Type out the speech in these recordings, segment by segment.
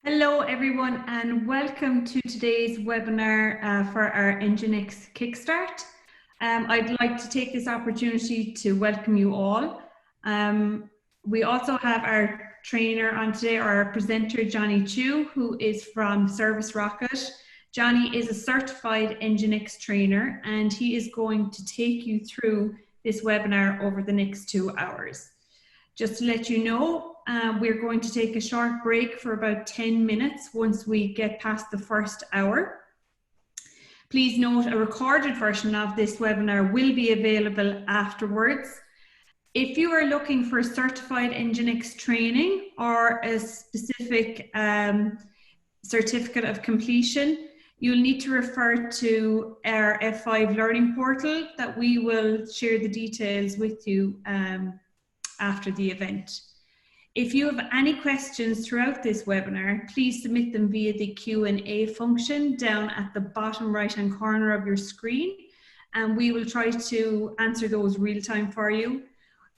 Hello everyone and welcome to today's webinar for our NGINX Kickstart. I'd like to take this opportunity to welcome you all. We also have our trainer on today, or our presenter, Johnny Chu, who is from Service Rocket. Johnny is a certified NGINX trainer and he is going to take you through this webinar over the next 2 hours. Just to let you know, we're going to take a short break for about 10 minutes once we get past the first hour. Please note a recorded version of this webinar will be available afterwards. If you are looking for certified NGINX training or a specific certificate of completion, you'll need to refer to our F5 learning portal that we will share the details with you after the event. If you have any questions throughout this webinar, please submit them via the Q&A function down at the bottom right-hand corner of your screen, and we will try to answer those real-time for you.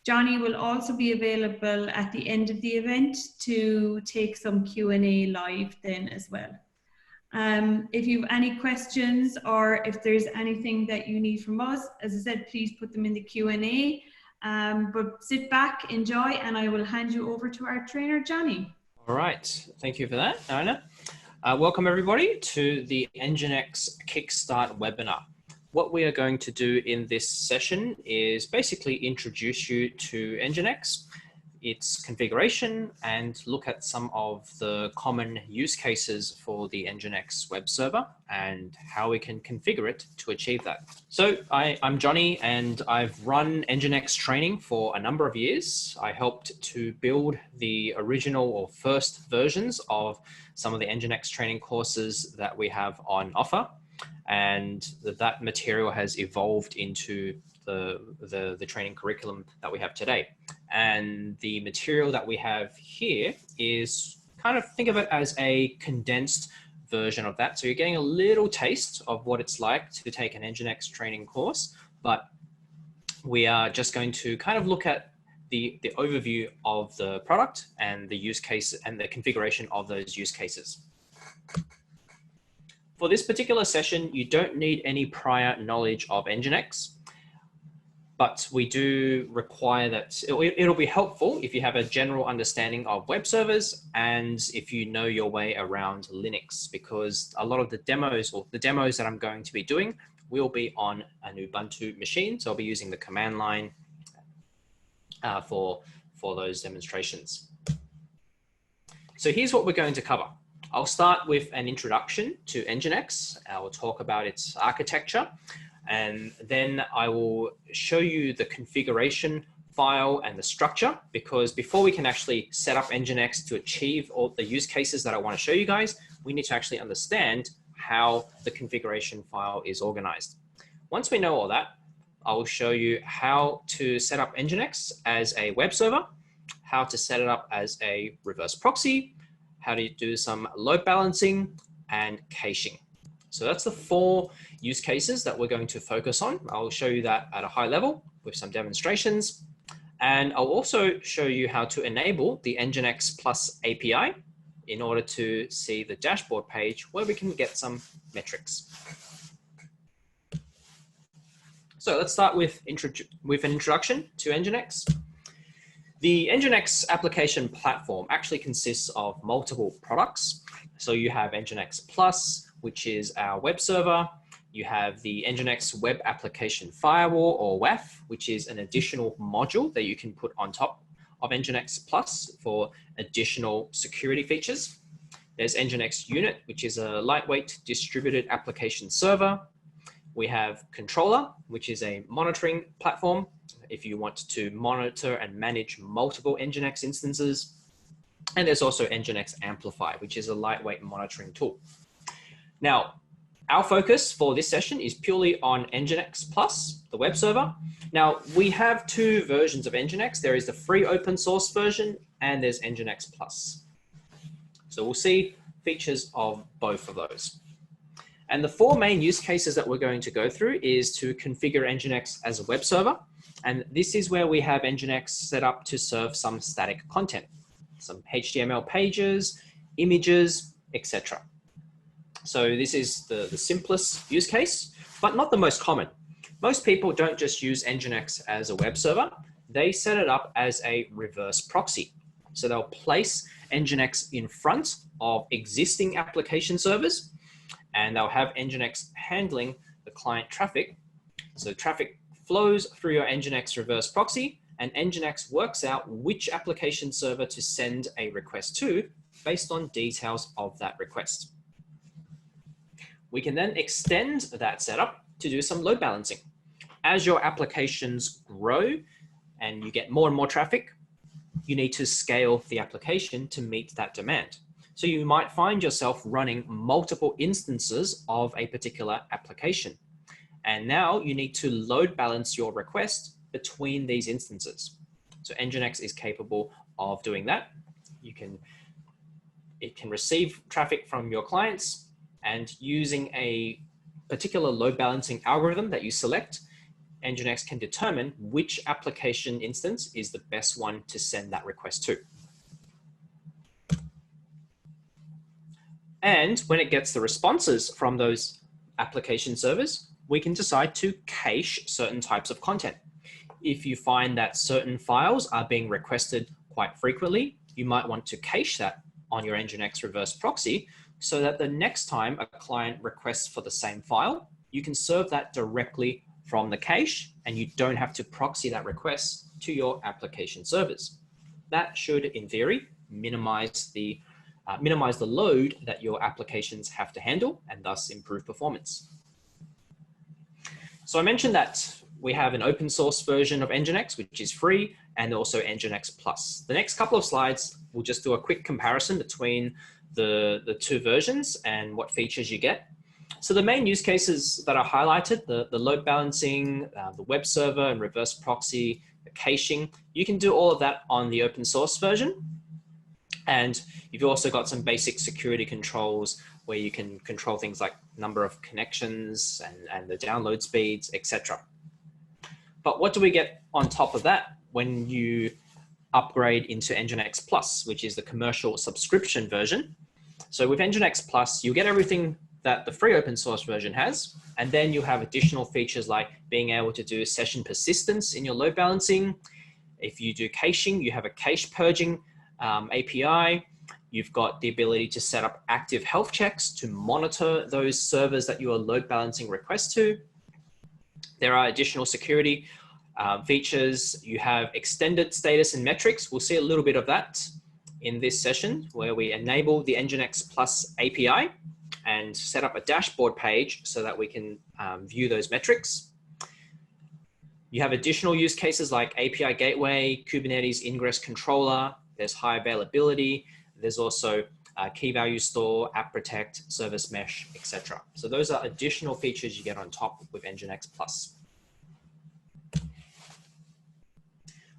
Johnny will also be available at the end of the event to take some Q&A live then as well. If you have any questions or if there's anything that you need from us, as I said, please put them in the Q&A. But sit back, enjoy, and I will hand you over to our trainer, Johnny. All right, thank you for that, Anna. Welcome everybody to the NGINX Kickstart webinar. What we are going to do in this session is basically introduce you to NGINX, its configuration, and look at some of the common use cases for the NGINX web server and how we can configure it to achieve that. So I'm Johnny and I've run NGINX training for a number of years. I helped to build the original or first versions of some of the NGINX training courses that we have on offer, and that material has evolved into the training curriculum that we have today. And the material that we have here is kind of, think of it as a condensed version of that. So you're getting a little taste of what it's like to take an NGINX training course, but we are just going to kind of look at the overview of the product and the use case and the configuration of those use cases. For this particular session, you don't need any prior knowledge of NGINX. But we do require that it'll be helpful if you have a general understanding of web servers and if you know your way around Linux, because a lot of the demos or the demos that I'm going to be doing will be on an Ubuntu machine. So I'll be using the command line for those demonstrations. So here's what we're going to cover. I'll start with an introduction to NGINX. I'll talk about its architecture. And then I will show you the configuration file and the structure, because before we can actually set up NGINX to achieve all the use cases that I want to show you guys, we need to actually understand how the configuration file is organized. Once we know all that, I will show you how to set up NGINX as a web server, how to set it up as a reverse proxy, how to do some load balancing and caching. So that's the 4 use cases that we're going to focus on. I'll show you that at a high level with some demonstrations. And I'll also show you how to enable the NGINX Plus API in order to see the dashboard page where we can get some metrics. So let's start with an introduction to NGINX. The NGINX application platform actually consists of multiple products. So you have NGINX Plus, which is our web server. You have the NGINX Web Application Firewall, or WAF, which is an additional module that you can put on top of NGINX Plus for additional security features. There's NGINX Unit, which is a lightweight distributed application server. We have Controller, which is a monitoring platform if you want to monitor and manage multiple NGINX instances. And there's also NGINX Amplify, which is a lightweight monitoring tool. Now, our focus for this session is purely on NGINX Plus, the web server. Now, we have 2 versions of NGINX. There is the free open source version and there's NGINX Plus. So we'll see features of both of those. And the 4 main use cases that we're going to go through is to configure NGINX as a web server. And this is where we have NGINX set up to serve some static content, some HTML pages, images, etc. So this is the simplest use case, but not the most common. Most people don't just use NGINX as a web server. They set it up as a reverse proxy. So they'll place NGINX in front of existing application servers, and they'll have NGINX handling the client traffic. So traffic flows through your NGINX reverse proxy, and NGINX works out which application server to send a request to based on details of that request. We can then extend that setup to do some load balancing. As your applications grow and you get more and more traffic, you need to scale the application to meet that demand. So you might find yourself running multiple instances of a particular application. And now you need to load balance your request between these instances. So NGINX is capable of doing that. It can receive traffic from your clients, and using a particular load balancing algorithm that you select, NGINX can determine which application instance is the best one to send that request to. And when it gets the responses from those application servers, we can decide to cache certain types of content. If you find that certain files are being requested quite frequently, you might want to cache that on your NGINX reverse proxy so that the next time a client requests for the same file, you can serve that directly from the cache and you don't have to proxy that request to your application servers. That should, in theory, minimize the load that your applications have to handle and thus improve performance. So I mentioned that we have an open source version of NGINX, which is free, and also NGINX Plus. The next couple of slides, we'll just do a quick comparison between the two versions and what features you get. So the main use cases that are highlighted, the load balancing, the web server and reverse proxy, the caching, you can do all of that on the open source version. And you've also got some basic security controls where you can control things like number of connections and the download speeds, etc. But what do we get on top of that when you upgrade into NGINX Plus, which is the commercial subscription version? So with NGINX Plus, you get everything that the free open source version has, and then you have additional features like being able to do session persistence in your load balancing. If you do caching, you have a cache purging API. You've got the ability to set up active health checks to monitor those servers that you are load balancing requests to. There are additional security features. You have extended status and metrics. We'll see a little bit of that in this session where we enable the NGINX Plus API and set up a dashboard page so that we can view those metrics. You have additional use cases like API gateway, Kubernetes ingress controller. There's high availability. There's also key value store, app protect, service mesh, etc. So those are additional features you get on top with NGINX Plus.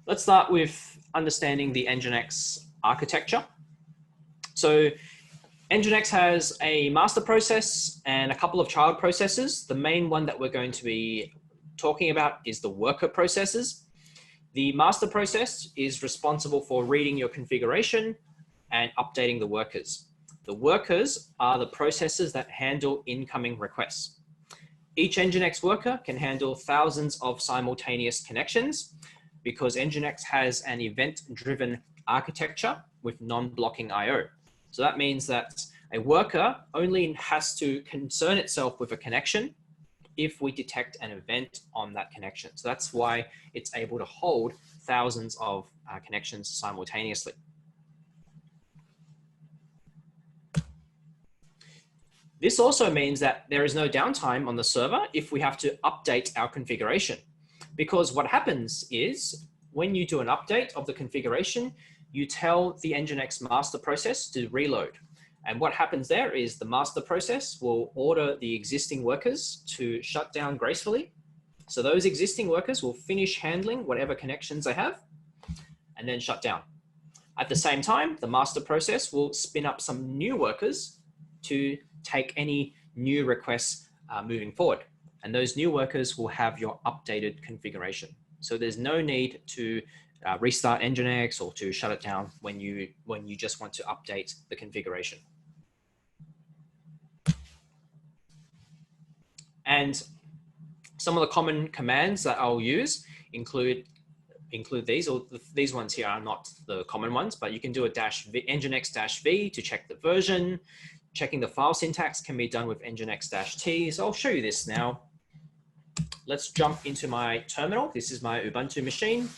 Let's start with understanding the NGINX architecture. So NGINX has a master process and a couple of child processes. The main one that we're going to be talking about is the worker processes. The master process is responsible for reading your configuration and updating the workers. The workers are the processes that handle incoming requests. Each NGINX worker can handle thousands of simultaneous connections because NGINX has an event-driven architecture with non-blocking I/O. So that means that a worker only has to concern itself with a connection if we detect an event on that connection. So that's why it's able to hold thousands of connections simultaneously. This also means that there is no downtime on the server if we have to update our configuration. Because what happens is when you do an update of the configuration, you tell the NGINX master process to reload. And what happens there is the master process will order the existing workers to shut down gracefully. So those existing workers will finish handling whatever connections they have and then shut down. At the same time, the master process will spin up some new workers to take any new requests moving forward. And those new workers will have your updated configuration. So there's no need to restart NGINX or to shut it down when you just want to update the configuration. And some of the common commands that I'll use include these, or these ones here are not the common ones, but you can do a NGINX-V to check the version. Checking the file syntax can be done with NGINX-T. So I'll show you this now. Let's jump into my terminal. This is my Ubuntu machine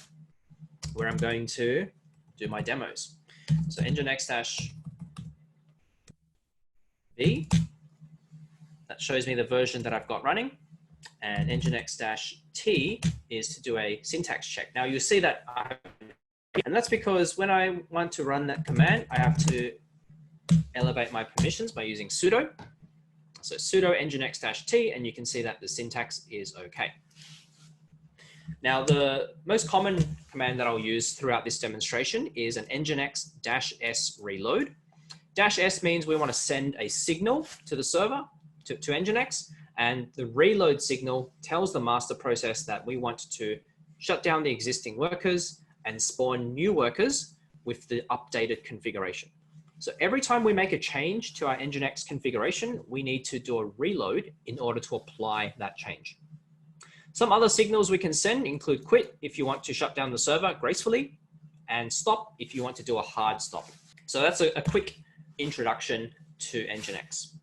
where I'm going to do my demos. So NGINX-V, that shows me the version that I've got running. And NGINX-T is to do a syntax check. Now you'll see that and that's because when I want to run that command, I have to elevate my permissions by using sudo. So sudo NGINX-T, and you can see that the syntax is okay. Now the most common command that I'll use throughout this demonstration is an NGINX-S reload. -S means we want to send a signal to the server, to NGINX, and the reload signal tells the master process that we want to shut down the existing workers and spawn new workers with the updated configuration. So every time we make a change to our NGINX configuration, we need to do a reload in order to apply that change. Some other signals we can send include quit if you want to shut down the server gracefully, and stop if you want to do a hard stop. So that's a quick introduction to NGINX.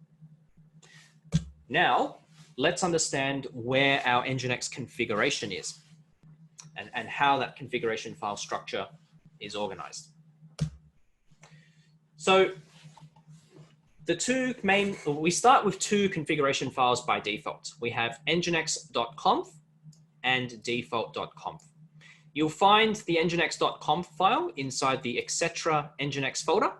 Now, let's understand where our NGINX configuration is and how that configuration file structure is organized. So we start with two configuration files by default. We have nginx.conf and default.conf. You'll find the nginx.conf file inside the etc nginx folder,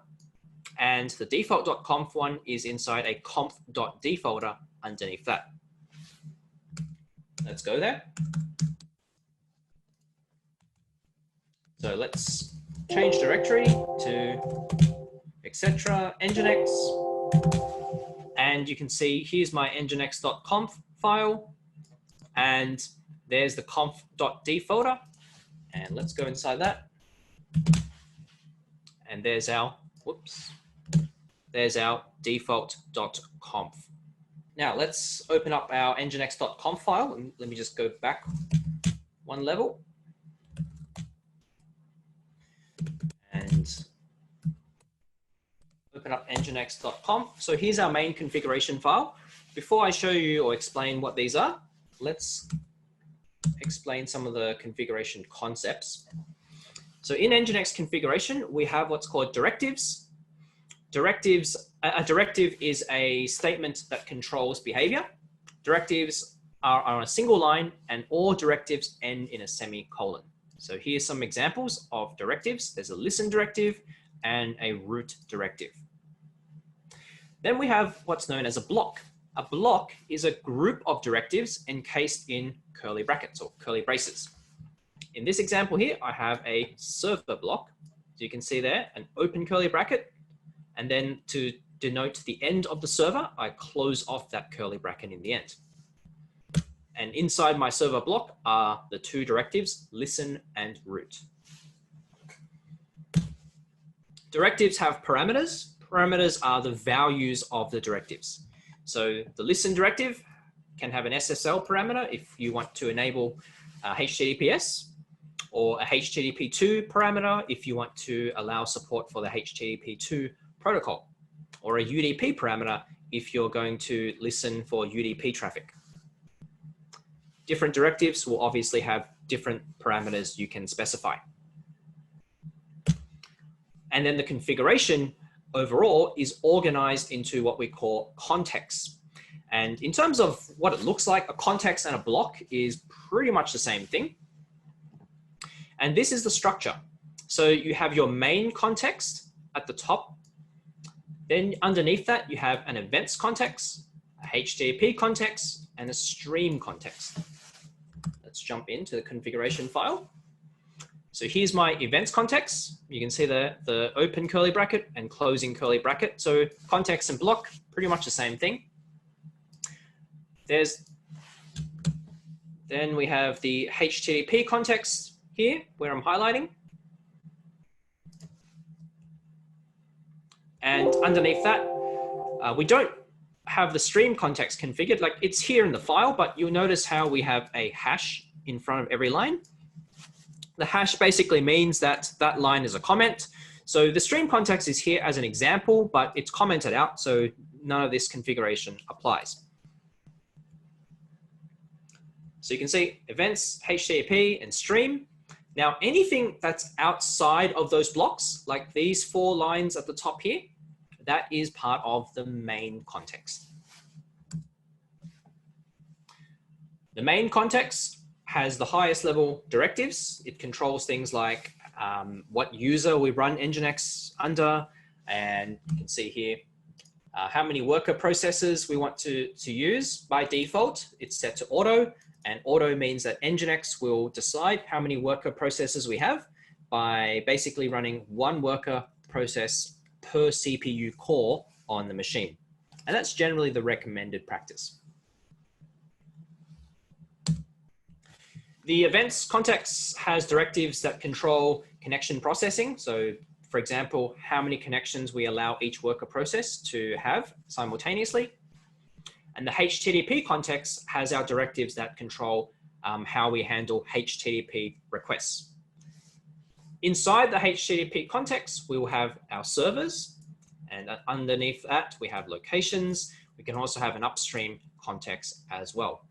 and the default.conf one is inside a conf.d folder underneath that. Let's go there. So let's change directory to etc nginx, and you can see here's my nginx.conf file, and there's the conf.d folder, and let's go inside that, and there's our default.conf. Now let's open up our nginx.conf file, and let me just go back one level and open up nginx.conf. So here's our main configuration file. Before I show you or explain what these are, let's explain some of the configuration concepts. So in nginx configuration, we have what's called directives. A directive is a statement that controls behavior. Directives are on a single line, and all directives end in a semicolon. So here's some examples of directives. There's a listen directive and a root directive. Then we have what's known as a block. A block is a group of directives encased in curly brackets or curly braces. In this example here, I have a server block. So you can see there an open curly bracket, and then to denote the end of the server, I close off that curly bracket in the end. And inside my server block are the two directives, listen and root. Directives have parameters. Parameters are the values of the directives. So the listen directive can have an SSL parameter if you want to enable HTTPS, or a HTTP2 parameter if you want to allow support for the HTTP2 protocol, or a UDP parameter if you're going to listen for UDP traffic. Different directives will obviously have different parameters you can specify. And then the configuration overall is organized into what we call contexts. And in terms of what it looks like, a context and a block is pretty much the same thing. And this is the structure. So you have your main context at the top. Then underneath that, you have an events context, a HTTP context, and a stream context. Let's jump into the configuration file. So here's my events context. You can see the open curly bracket and closing curly bracket. So context and block, pretty much the same thing. Then we have the HTTP context. here where I'm highlighting. And underneath that, we don't have the stream context configured. Like it's here in the file, but you'll notice how we have a hash in front of every line. The hash basically means that that line is a comment. So the stream context is here as an example, but it's commented out, so none of this configuration applies. So you can see events, HTTP, and stream. Now, anything that's outside of those blocks, like these 4 lines at the top here, that is part of the main context. The main context has the highest level directives. It controls things like what user we run NGINX under, and you can see here how many worker processes we want to use. By default, it's set to auto, and auto means that NGINX will decide how many worker processes we have by basically running 1 worker process per CPU core on the machine. And that's generally the recommended practice. The events context has directives that control connection processing. So for example, how many connections we allow each worker process to have simultaneously. And the HTTP context has our directives that control how we handle HTTP requests. Inside the HTTP context, we will have our servers, and underneath that, we have locations. We can also have an upstream context as well.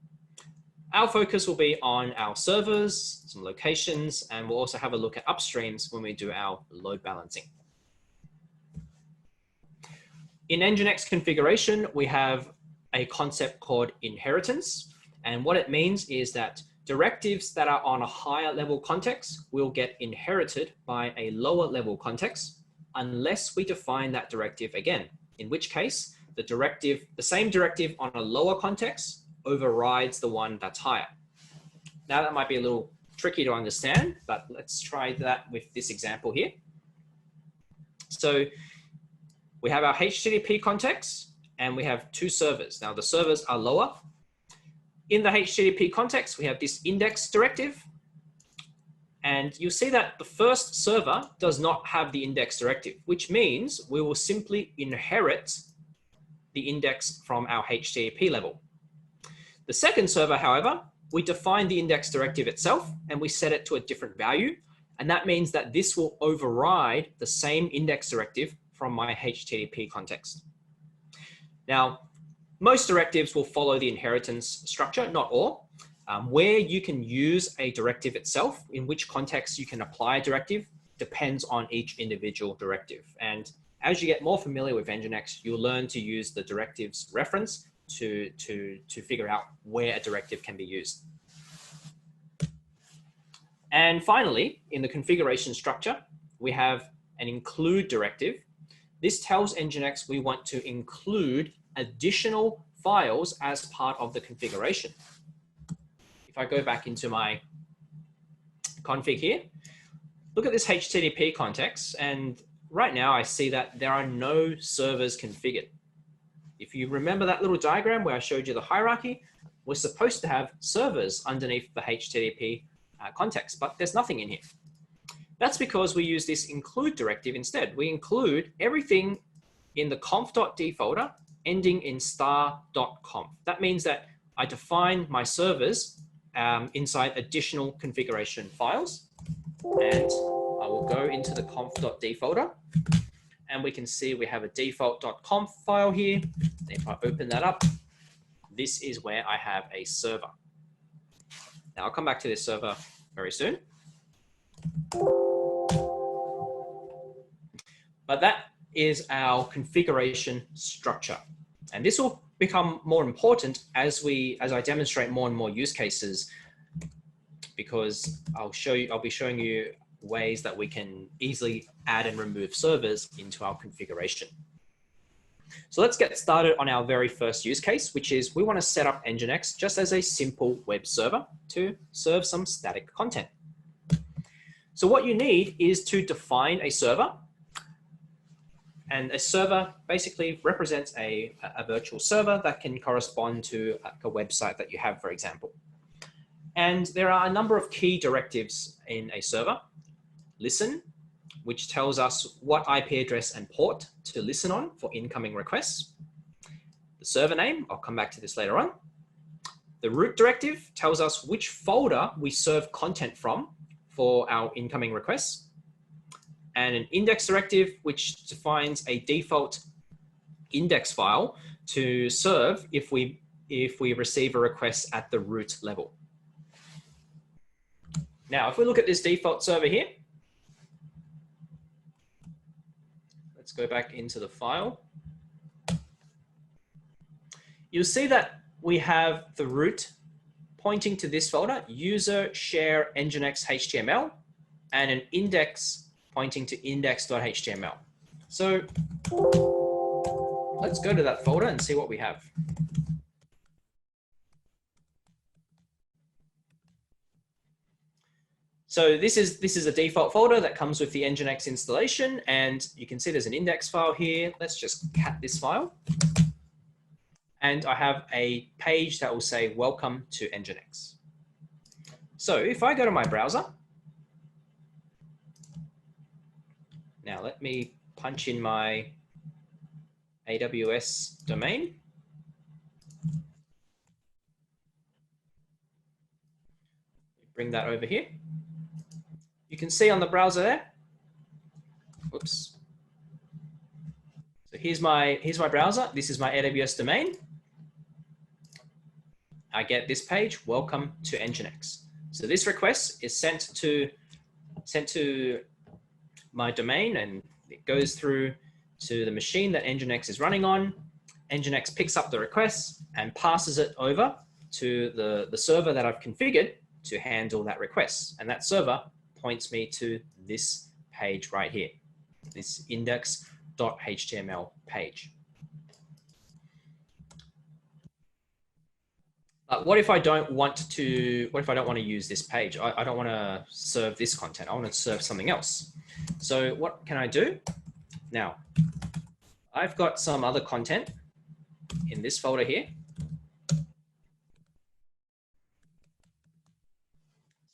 Our focus will be on our servers, some locations, and we'll also have a look at upstreams when we do our load balancing. In NGINX configuration, we have a concept called inheritance. And what it means is that directives that are on a higher level context will get inherited by a lower level context unless we define that directive again, in which case the same directive on a lower context overrides the one that's higher. Now that might be a little tricky to understand, but let's try that with this example here. So we have our HTTP context and we have 2 servers. Now the servers are lower. In the HTTP context, we have this index directive. And you'll see that the first server does not have the index directive, which means we will simply inherit the index from our HTTP level. The second server, however, we define the index directive itself and we set it to a different value. And that means that this will override the same index directive from my HTTP context. Now, most directives will follow the inheritance structure, not all. Where you can use a directive itself, in which context you can apply a directive, depends on each individual directive. And as you get more familiar with NGINX, you'll learn to use the directives reference to figure out where a directive can be used. And finally, in the configuration structure, we have an include directive. This tells NGINX we want to include additional files as part of the configuration. If I go back into my config here, look at this HTTP context, and right now I see that there are no servers configured. If you remember that little diagram where I showed you the hierarchy, we're supposed to have servers underneath the HTTP context, but there's nothing in here. That's because we use this include directive instead. We include everything in the conf.d folder ending in *.conf. That means that I define my servers inside additional configuration files. And I will go into the conf.d folder and we can see we have a default.conf file here. If I open that up, this is where I have a server. Now I'll come back to this server very soon. But that is our configuration structure. And this will become more important as I demonstrate more and more use cases, because I'll be showing you ways that we can easily add and remove servers into our configuration. So let's get started on our very first use case, which is we want to set up NGINX just as a simple web server to serve some static content. So what you need is to define a server. And a server basically represents a virtual server that can correspond to a website that you have, for example. And there are a number of key directives in a server. Listen, which tells us what IP address and port to listen on for incoming requests. The server name, I'll come back to this later on. The root directive tells us which folder we serve content from for our incoming requests. And an index directive, which defines a default index file to serve if we receive a request at the root level. Now, if we look at this default server here, let's go back into the file. You'll see that we have the root pointing to this folder, user share NGINX HTML, and an index pointing to index.html. So let's go to that folder and see what we have. So this is a default folder that comes with the NGINX installation, and you can see there's an index file here. Let's just cat this file. And I have a page that will say, welcome to NGINX. So if I go to my browser, now let me punch in my AWS domain. Bring that over here. You can see on the browser there. Oops. So here's my browser. This is my AWS domain. I get this page, welcome to NGINX. So this request is sent to my domain, and it goes through to the machine that NGINX is running on. NGINX picks up the request and passes it over to the server that I've configured to handle that request. And that server points me to this page right here, this index.html page. What if I don't want to use this page? I don't want to serve this content. I want to serve something else. So what can I do? Now, I've got some other content in this folder here.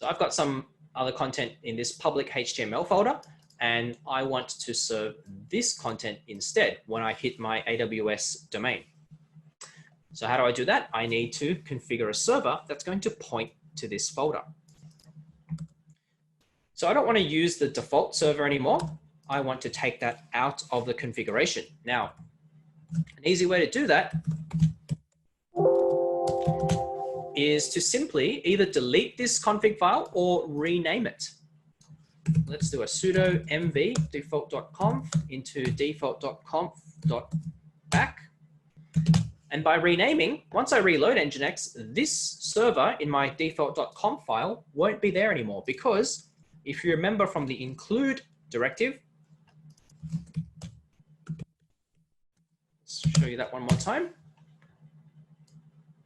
So I've got some other content in this public HTML folder, and I want to serve this content instead when I hit my AWS domain. So how do I do that? I need to configure a server that's going to point to this folder. So I don't want to use the default server anymore. I want to take that out of the configuration. Now, an easy way to do that is to simply either delete this config file or rename it. Let's do a sudo mv default.conf into default.conf.back. And by renaming, once I reload NGINX, this server in my default.conf file won't be there anymore, because if you remember from the include directive, let's show you that one more time.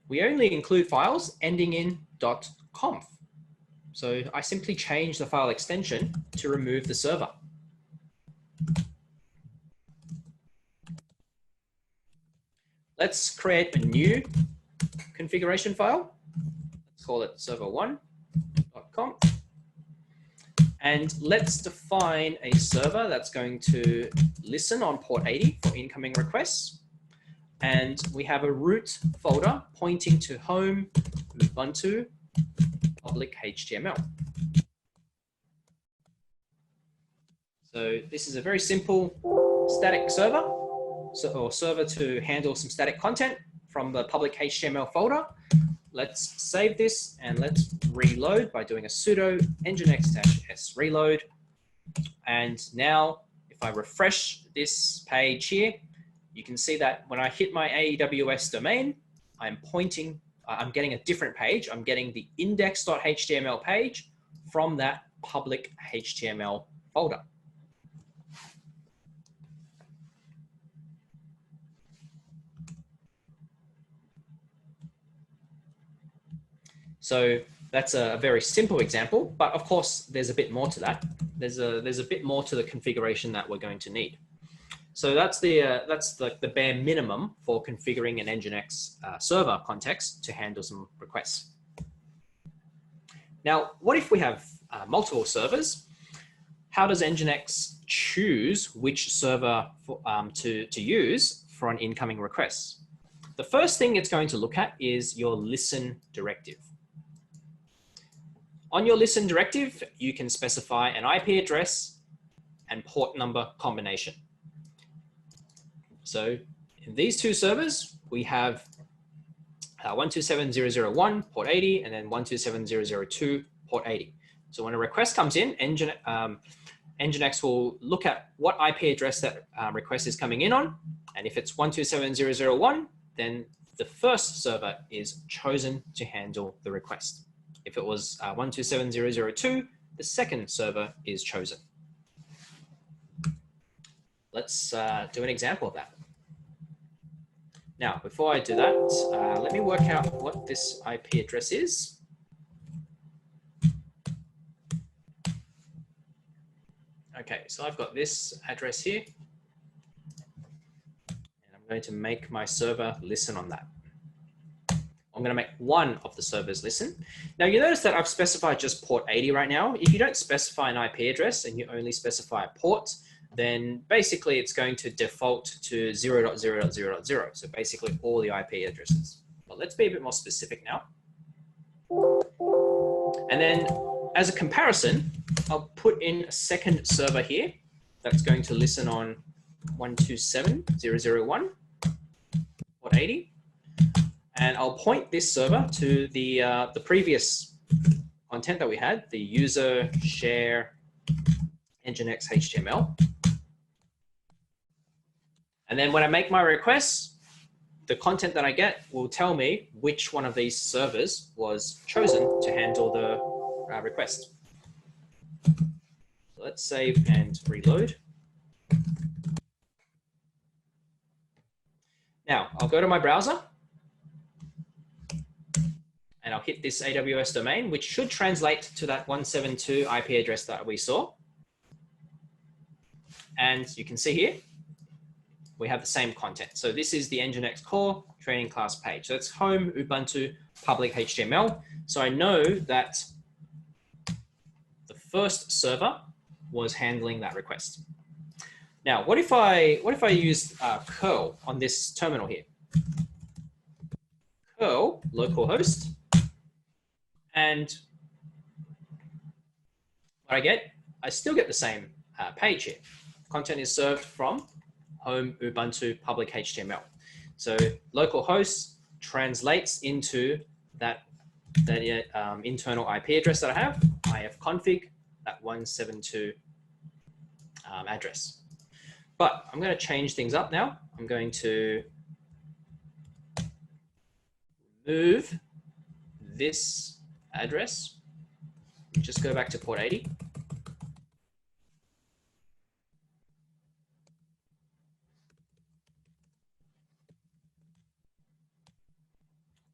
We only include files ending in .conf. So I simply change the file extension to remove the server. Let's create a new configuration file. Let's call it server1.conf. And let's define a server that's going to listen on port 80 for incoming requests. And we have a root folder pointing to home Ubuntu public HTML. So this is a very simple static server, or server to handle some static content from the public HTML folder. Let's save this and let's reload by doing a sudo nginx-s reload. And now if I refresh this page here, you can see that when I hit my AWS domain, I'm getting a different page. I'm getting the index.html page from that public HTML folder. So that's a very simple example, but of course there's a bit more to that. There's a bit more to the configuration that we're going to need. So that's the bare minimum for configuring an NGINX server context to handle some requests. Now, what if we have multiple servers? How does NGINX choose which server to use for an incoming request? The first thing it's going to look at is your listen directive. On your listen directive, you can specify an IP address and port number combination. So in these two servers, we have 127.0.0.1 port 80 and then 127.0.0.2 port 80. So when a request comes in, NGINX will look at what IP address that request is coming in on. And if it's 127.0.0.1, then the first server is chosen to handle the request. If it was 127.0.0.2, the second server is chosen. Let's do an example of that. Now, before I do that, let me work out what this IP address is. Okay, so I've got this address here, and I'm going to make my server listen on that. I'm going to make one of the servers listen. Now, you notice that I've specified just port 80 right now. If you don't specify an IP address and you only specify a port, then basically it's going to default to 0.0.0.0. So basically all the IP addresses. But let's be a bit more specific now. And then as a comparison, I'll put in a second server here that's going to listen on 127.0.0.1 port 80. And I'll point this server to the previous content that we had, the user share NGINX HTML. And then when I make my requests, the content that I get will tell me which one of these servers was chosen to handle the request. So let's save and reload. Now I'll go to my browser and I'll hit this AWS domain, which should translate to that 172 IP address that we saw. And you can see here, we have the same content. So this is the NGINX core training class page. So it's home, Ubuntu, public HTML. So I know that the first server was handling that request. Now, what if I use curl on this terminal here? Curl localhost, and what I still get the same page here. Content is served from home, Ubuntu, public HTML. So localhost translates into that internal IP address that I have ifconfig, that 172 address. But I'm going to change things up now. I'm going to move this address. Just go back to port 80.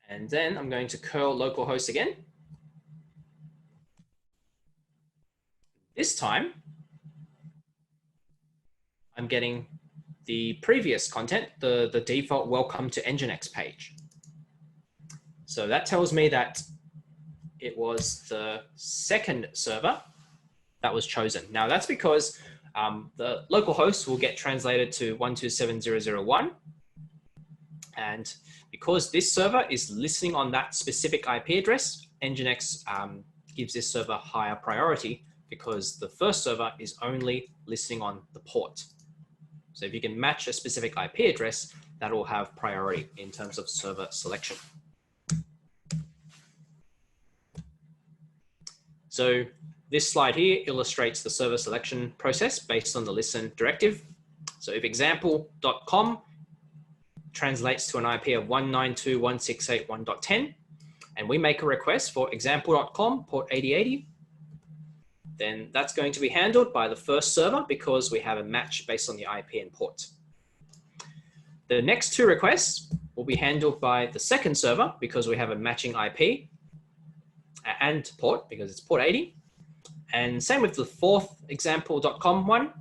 And then I'm going to curl localhost again. This time, I'm getting the previous content, the default welcome to NGINX page. So that tells me that it was the second server that was chosen. Now that's because the localhost will get translated to 127.0.0.1. And because this server is listening on that specific IP address, NGINX gives this server higher priority because the first server is only listening on the port. So if you can match a specific IP address, that will have priority in terms of server selection. So this slide here illustrates the server selection process based on the listen directive. So if example.com translates to an IP of 192.168.1.10, and we make a request for example.com port 8080, then that's going to be handled by the first server because we have a match based on the IP and port. The next two requests will be handled by the second server because we have a matching IP and port because it's port 80. And same with the fourth example.com one.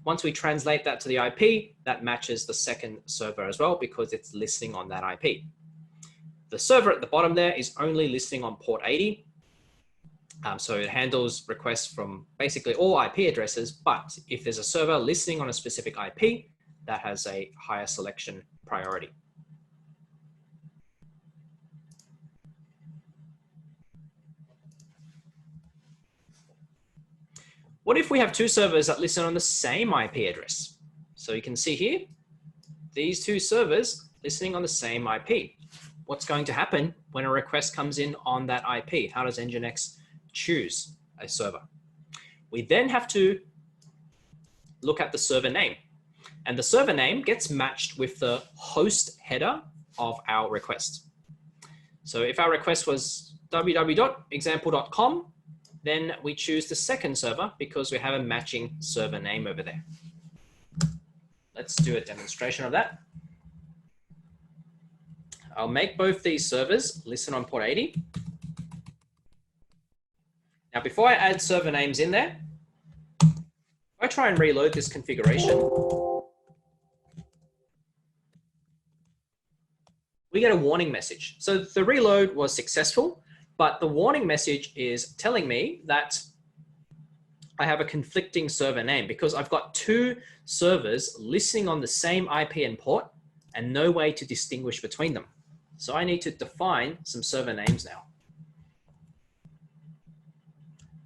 Once we translate that to the IP, that matches the second server as well because it's listening on that IP. The server at the bottom there is only listening on port 80. So it handles requests from basically all IP addresses, but if there's a server listening on a specific IP, that has a higher selection priority. What if we have two servers that listen on the same IP address? So you can see here, these two servers listening on the same IP. What's going to happen when a request comes in on that IP? How does NGINX choose a server? We then have to look at the server name. And the server name gets matched with the host header of our request. So if our request was www.example.com, then we choose the second server because we have a matching server name over there. Let's do a demonstration of that. I'll make both these servers listen on port 80. Now, before I add server names in there, if I try and reload this configuration, we get a warning message. So the reload was successful, but the warning message is telling me that I have a conflicting server name because I've got two servers listening on the same IP and port and no way to distinguish between them. So I need to define some server names now.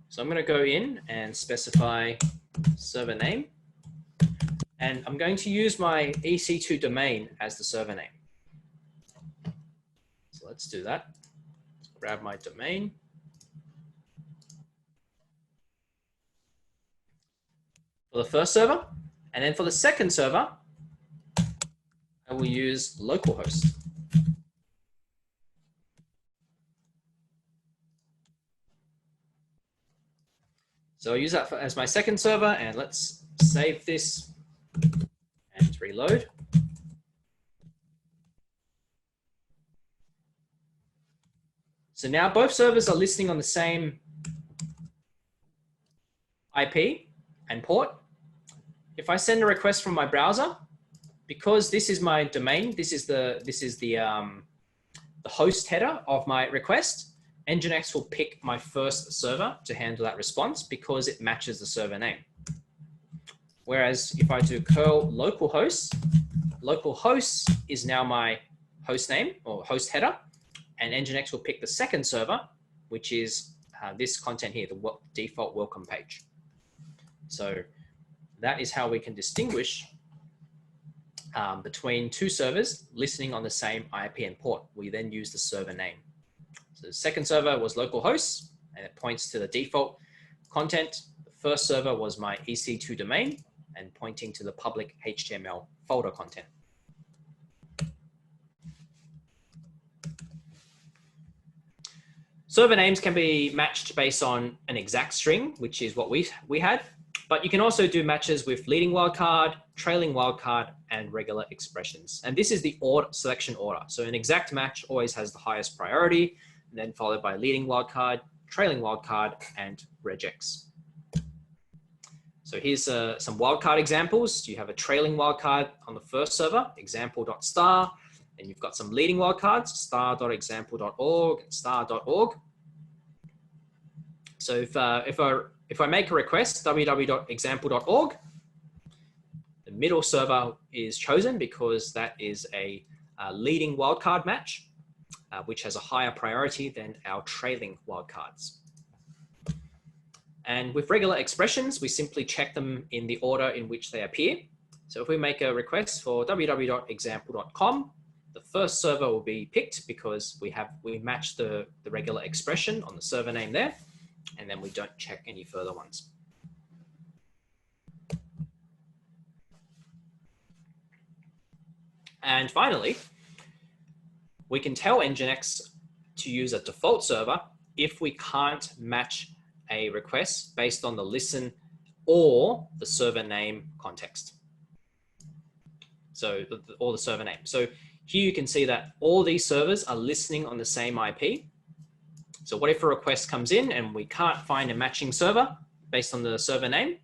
So I'm going to go in and specify server name, and I'm going to use my EC2 domain as the server name. So let's do that. Let's grab my domain. For the first server, and then for the second server, I will use localhost. So I'll use that as my second server, and let's save this and reload. So now both servers are listening on the same IP and port. If I send a request from my browser, because this is my domain, this is the host header of my request, NGINX will pick my first server to handle that response because it matches the server name. Whereas if I do curl localhost, localhost is now my host name or host header, and NGINX will pick the second server, which is this content here, the default welcome page. So that is how we can distinguish between two servers listening on the same IP and port. We then use the server name. So the second server was localhost, and it points to the default content. The first server was my EC2 domain and pointing to the public HTML folder content. Server names can be matched based on an exact string, which is what we had, but you can also do matches with leading wildcard, trailing wildcard, and regular expressions. And this is the selection order. So an exact match always has the highest priority, and then followed by leading wildcard, trailing wildcard, and regex. So here's some wildcard examples. You have a trailing wildcard on the first server, example.star, and you've got some leading wildcards, star.example.org, star.org. So if I make a request, www.example.org, the middle server is chosen because that is a leading wildcard match, which has a higher priority than our trailing wildcards. And with regular expressions, we simply check them in the order in which they appear. So if we make a request for www.example.com, the first server will be picked because we match the regular expression on the server name there, and then we don't check any further ones. And finally, we can tell NGINX to use a default server if we can't match a request based on the listen or the server name context. So, or the server name. So here you can see that all these servers are listening on the same IP. So what if a request comes in and we can't find a matching server based on the server name?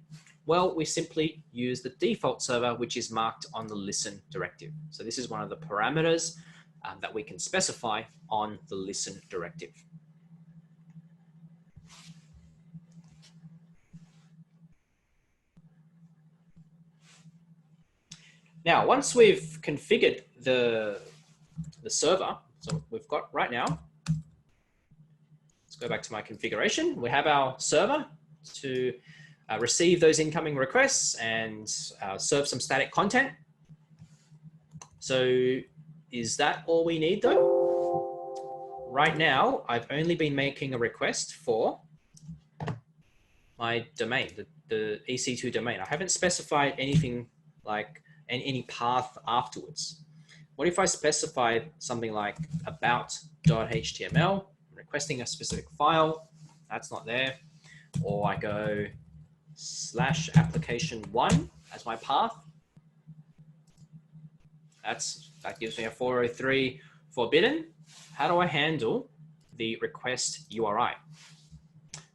Well, we simply use the default server, which is marked on the listen directive. So this is one of the parameters that we can specify on the listen directive. Now, once we've configured the server, so we've got right now, let's go back to my configuration. We have our server to receive those incoming requests and serve some static content. So is that all we need though? Right now, I've only been making a request for my domain, the EC2 domain. I haven't specified anything like any path afterwards. What if I specified something like about.html, I'm requesting a specific file, that's not there, or I go /application1 as my path. That gives me a 403 forbidden. How do I handle the request URI?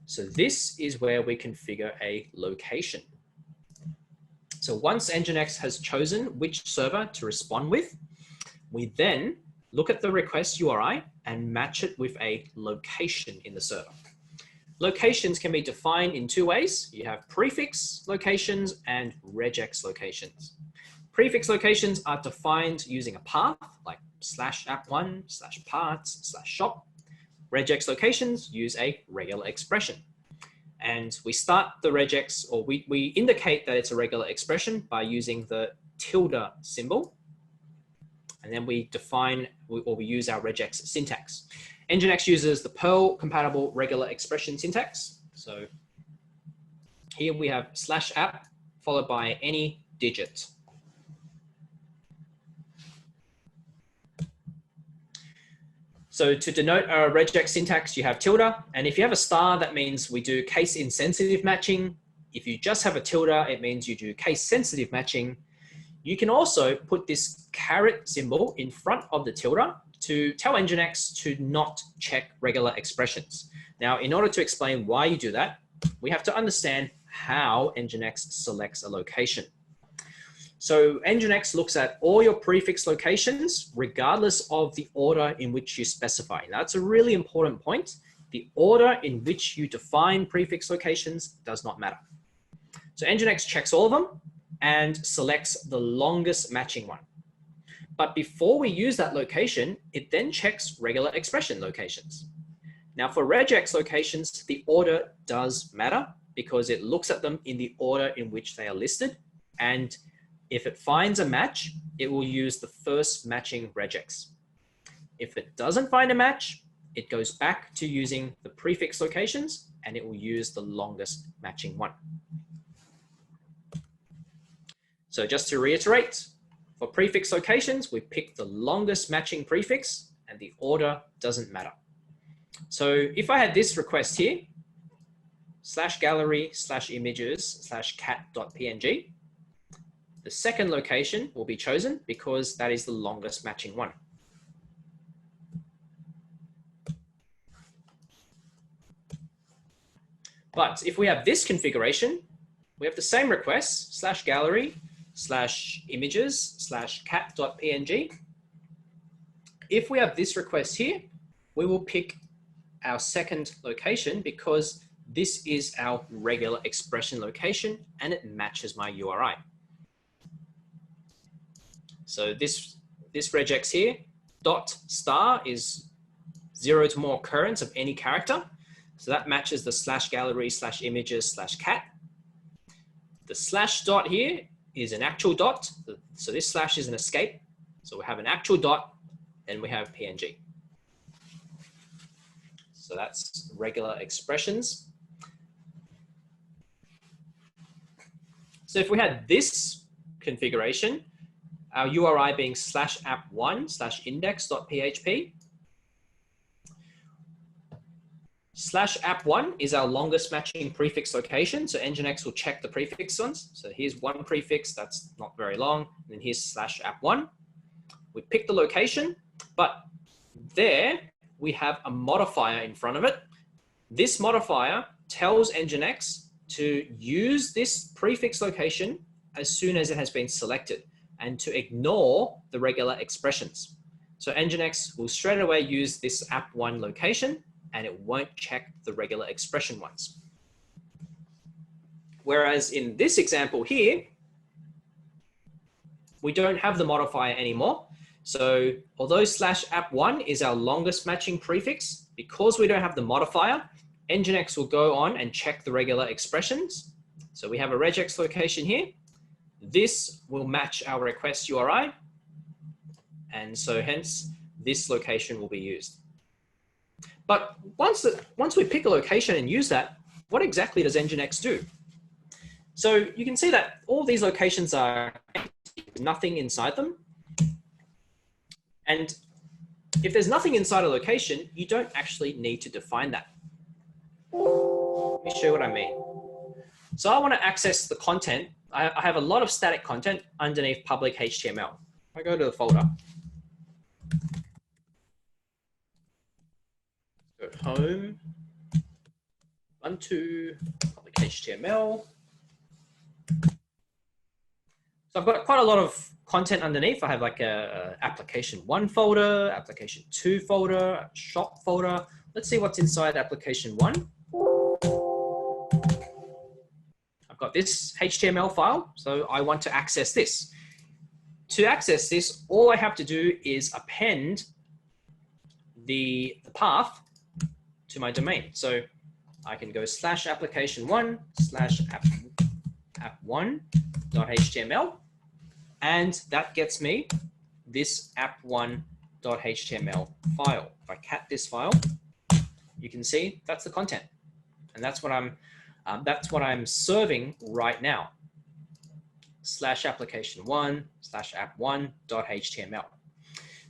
So this is where we configure a location. So once NGINX has chosen which server to respond with, we then look at the request URI and match it with a location in the server. Locations can be defined in two ways. You have prefix locations and regex locations. Prefix locations are defined using a path like /app1, /parts, /shop. Regex locations use a regular expression. And we start the regex, or we indicate that it's a regular expression by using the tilde symbol. And then we define, or we use our regex syntax. NGINX uses the Perl compatible regular expression syntax. So here we have /app followed by any digit. So to denote a regex syntax, you have tilde. And if you have a star, that means we do case insensitive matching. If you just have a tilde, it means you do case sensitive matching. You can also put this caret symbol in front of the tilde to tell NGINX to not check regular expressions. Now, in order to explain why you do that, we have to understand how NGINX selects a location. So NGINX looks at all your prefix locations, regardless of the order in which you specify. Now, that's a really important point. The order in which you define prefix locations does not matter. So NGINX checks all of them and selects the longest matching one. But before we use that location, it then checks regular expression locations. Now for regex locations, the order does matter because it looks at them in the order in which they are listed. And if it finds a match, it will use the first matching regex. If it doesn't find a match, it goes back to using the prefix locations and it will use the longest matching one. So just to reiterate, for prefix locations, we pick the longest matching prefix and the order doesn't matter. So if I had this request here, /gallery/images/cat.png, the second location will be chosen because that is the longest matching one. But if we have this configuration, we have the same request, /gallery/images/cat.png. If we have this request here, we will pick our second location because this is our regular expression location and it matches my URI. So this regex here, .* is 0 to more occurrence of any character. So that matches the /gallery/images/cat. The /dot here is an actual dot. So this slash is an escape. So we have an actual dot and we have PNG. So that's regular expressions. So if we had this configuration, our URI being /app1/index.php, /app1 is our longest matching prefix location. So NGINX will check the prefix ones. So here's one prefix that's not very long. And then here's /app1. We pick the location, but there we have a modifier in front of it. This modifier tells NGINX to use this prefix location as soon as it has been selected and to ignore the regular expressions. So NGINX will straight away use this app1 location and it won't check the regular expression ones. Whereas in this example here, we don't have the modifier anymore. So although /app1 is our longest matching prefix, because we don't have the modifier, NGINX will go on and check the regular expressions. So we have a regex location here. This will match our request URI. And so hence this location will be used. But once we pick a location and use that, what exactly does NGINX do? So you can see that all these locations are nothing inside them. And if there's nothing inside a location, you don't actually need to define that. Let me show you what I mean. So I want to access the content. I have a lot of static content underneath public HTML. I go to the folder. Go home, Ubuntu, public HTML. So I've got quite a lot of content underneath. I have like a application 1 folder, application 2 folder, shop folder. Let's see what's inside application 1. I've got this HTML file, so I want to access this. To access this, all I have to do is append the path to my domain. So I can go /application1 /app1.html, and that gets me this app1.html file. If I cat this file, you can see that's the content, and that's what I'm serving right now. /application1 /app1.html.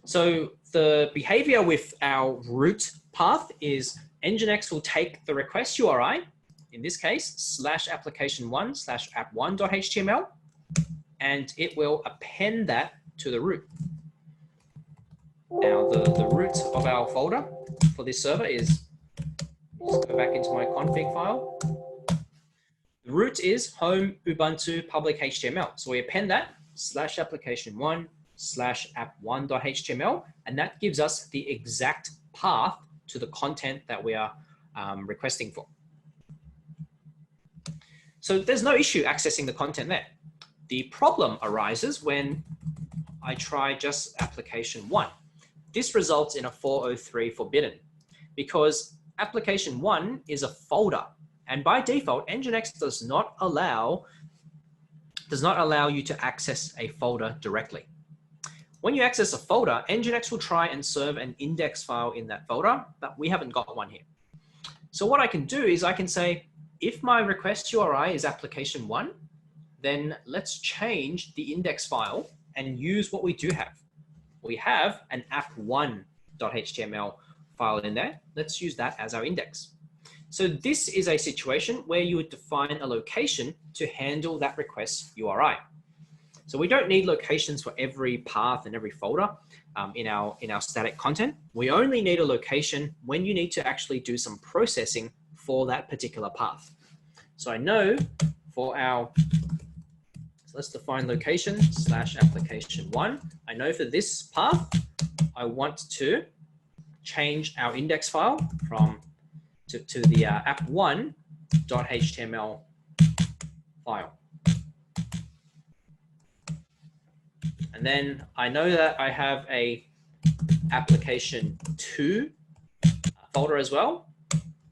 So the behavior with our root path is NGINX will take the request URI, in this case, /application1 /app1.html, and it will append that to the root. Now the root of our folder for this server is, just go back into my config file. The root is home Ubuntu public HTML. So we append that /application1 /app1.html, and that gives us the exact path to the content that we are requesting for. So there's no issue accessing the content there. The problem arises when I try just application 1. This results in a 403 forbidden, because application 1 is a folder, and by default, NGINX does not allow you to access a folder directly. When you access a folder, NGINX will try and serve an index file in that folder, but we haven't got one here. So what I can do is I can say, if my request URI is application 1, then let's change the index file and use what we do have. We have an app1.html file in there. Let's use that as our index. So this is a situation where you would define a location to handle that request URI. So we don't need locations for every path and every folder in our static content. We only need a location when you need to actually do some processing for that particular path. So I know for our, so let's define location /application1. I know for this path, I want to change our index file from to the app1.html file. And then I know that I have a application 2 folder as well.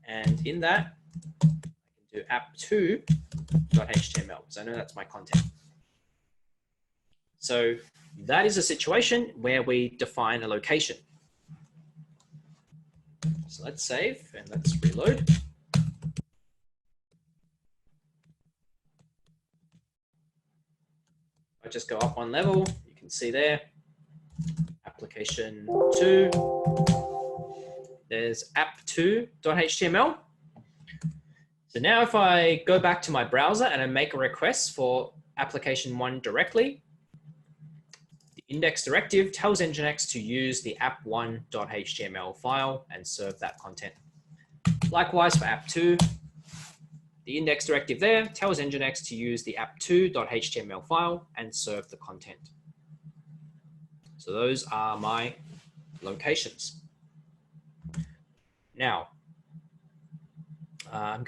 And in that, I can do app2.html. So I know that's my content. So that is a situation where we define a location. So let's save and let's reload. I just go up one level. You can see there, application 2. There's app2.html. So now if I go back to my browser and I make a request for application 1 directly, the index directive tells NGINX to use the app1.html file and serve that content. Likewise for app2, the index directive there tells NGINX to use the app2.html file and serve the content. So those are my locations. Now, I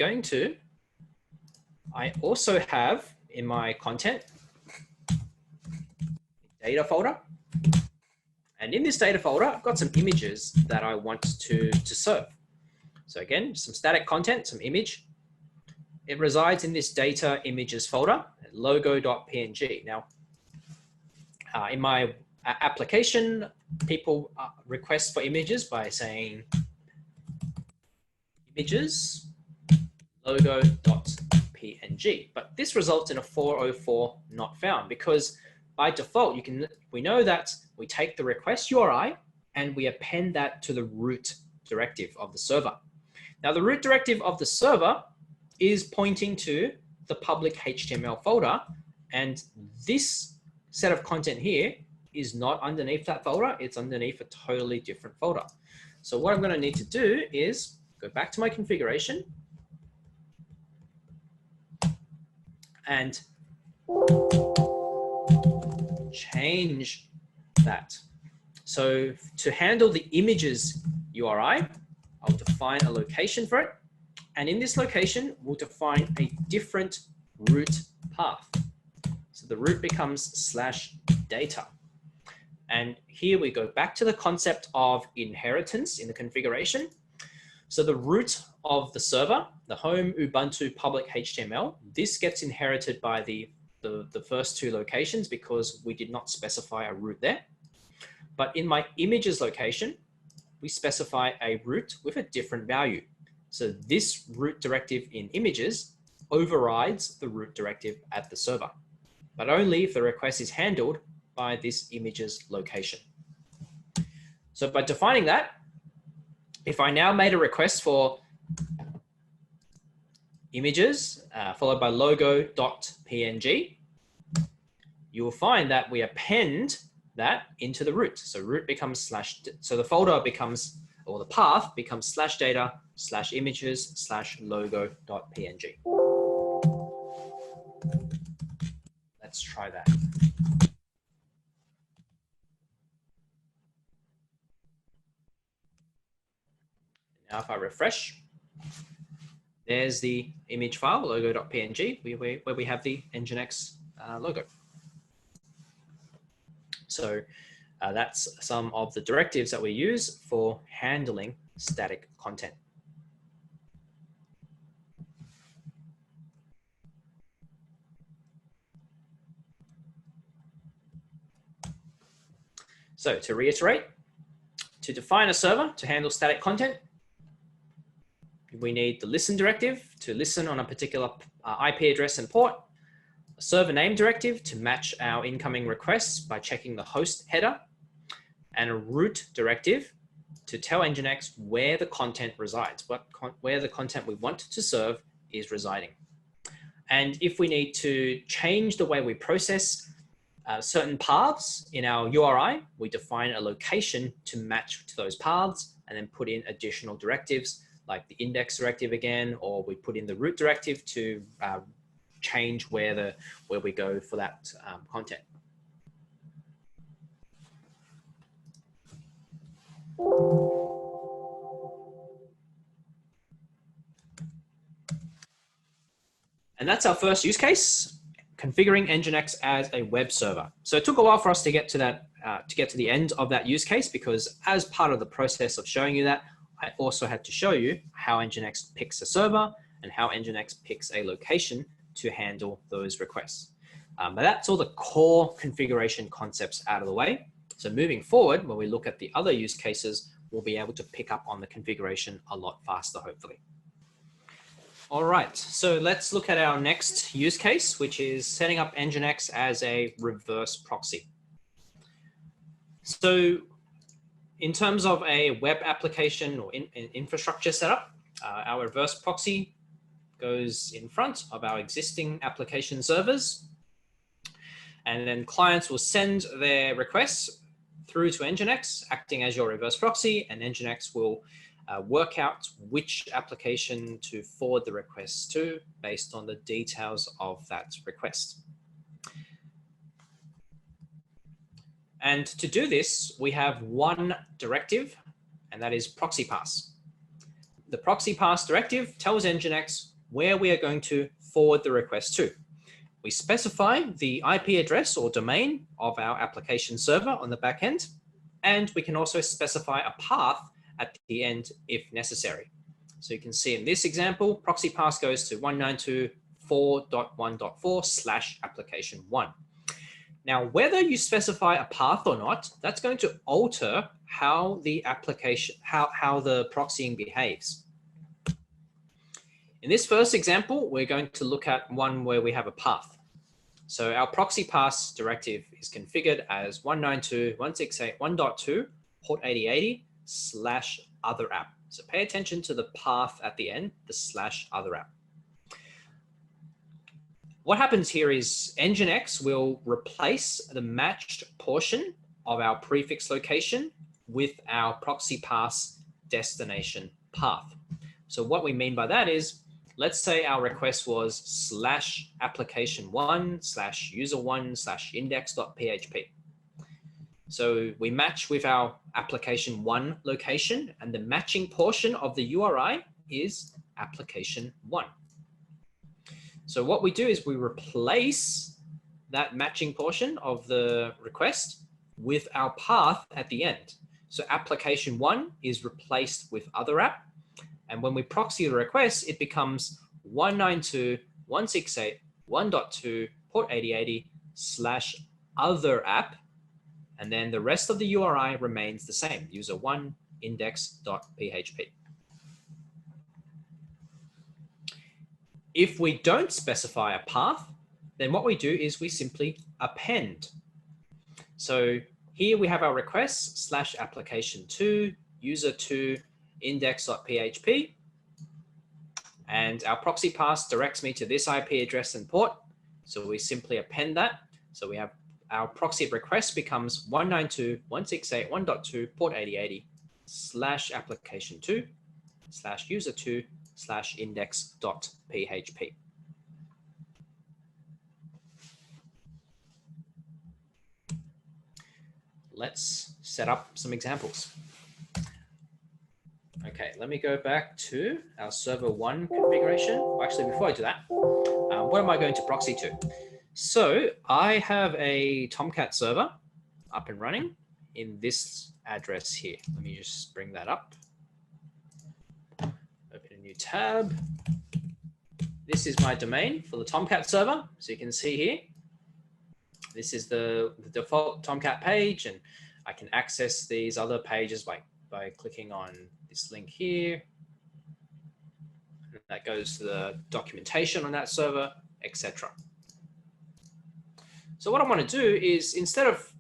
also have in my content, data folder. And in this data folder, I've got some images that I want to serve. So again, some static content, some image. It resides in this data images folder, logo.png. Now, in my application, people request for images by saying images logo.png, but this results in a 404 not found because by default, we know that we take the request URI and we append that to the root directive of the server. Now, the root directive of the server is pointing to the public HTML folder, and this set of content here is not underneath that folder. It's underneath a totally different folder. So what I'm going to need to do is go back to my configuration and change that. So to handle the images URI, I'll define a location for it. And in this location, we'll define a different root path. So the root becomes /data. And here we go back to the concept of inheritance in the configuration. So the root of the server, the home Ubuntu public HTML, this gets inherited by the first two locations because we did not specify a root there. But in my images location, we specify a root with a different value. So this root directive in images overrides the root directive at the server, but only if the request is handled by this images location. So by defining that, if I now made a request for images followed by logo.png, you will find that we append that into the root. So root becomes so the folder becomes, or the path becomes /data/images/logo.png. Let's try that. Now if I refresh, there's the image file, logo.png, where we have the NGINX logo. So that's some of the directives that we use for handling static content. So to reiterate, to define a server to handle static content, we need the listen directive to listen on a particular IP address and port, a server name directive to match our incoming requests by checking the host header, and a root directive to tell NGINX where the content resides, where the content we want to serve is residing. And if we need to change the way we process certain paths in our URI, we define a location to match to those paths and then put in additional directives like the index directive again, or we put in the root directive to change where we go for that content. And that's our first use case, configuring NGINX as a web server. So it took a while for us to get to that, to get to the end of that use case, because as part of the process of showing you that, I also had to show you how NGINX picks a server and how NGINX picks a location to handle those requests. But that's all the core configuration concepts out of the way. So moving forward, when we look at the other use cases, we'll be able to pick up on the configuration a lot faster, hopefully. All right, so let's look at our next use case, which is setting up NGINX as a reverse proxy. So in terms of a web application or infrastructure setup, our reverse proxy goes in front of our existing application servers, and then clients will send their requests through to NGINX, acting as your reverse proxy, and NGINX will work out which application to forward the requests to based on the details of that request. And to do this, we have one directive, and that is proxy pass. The proxy pass directive tells NGINX where we are going to forward the request to. we specify the IP address or domain of our application server on the back end, and we can also specify a path at the end if necessary. So you can see in this example, proxy path goes to 192.4.1.4/application1. Now, whether you specify a path or not, that's going to alter how the application, how the proxying behaves. In this first example, we're going to look at one where we have a path. So our proxy path directive is configured as 192.168.1.2 port 8080/other app. So pay attention to the path at the end, the /other app. What happens here is NGINX will replace the matched portion of our prefix location with our proxy path destination path. So what we mean by that is, let's say our request was /application1/user1/index.php. So we match with our application1 location, and the matching portion of the URI is application1. So what we do is we replace that matching portion of the request with our path at the end. So application1 is replaced with other app. And when we proxy the request, it becomes 192.168.1.2 port 8080/other app. And then the rest of the URI remains the same, user1 index.php. If we don't specify a path, then what we do is we simply append. So here we have our request /application2 user2 index.php, and our proxy path directs me to this IP address and port. So we simply append that. So we have our proxy request becomes 192.168.1.2 port 8080/application2/user2/index.php. Let's set up some examples. Okay, let me go back to our server 1 configuration. Well, actually, before I do that, what am I going to proxy to? So I have a Tomcat server up and running in this address here. Let me just bring that up. Open a new tab. This is my domain for the Tomcat server. So you can see here, this is the default Tomcat page, and I can access these other pages by clicking on this link here. And that goes to the documentation on that server, etc. So what I want to do is, instead of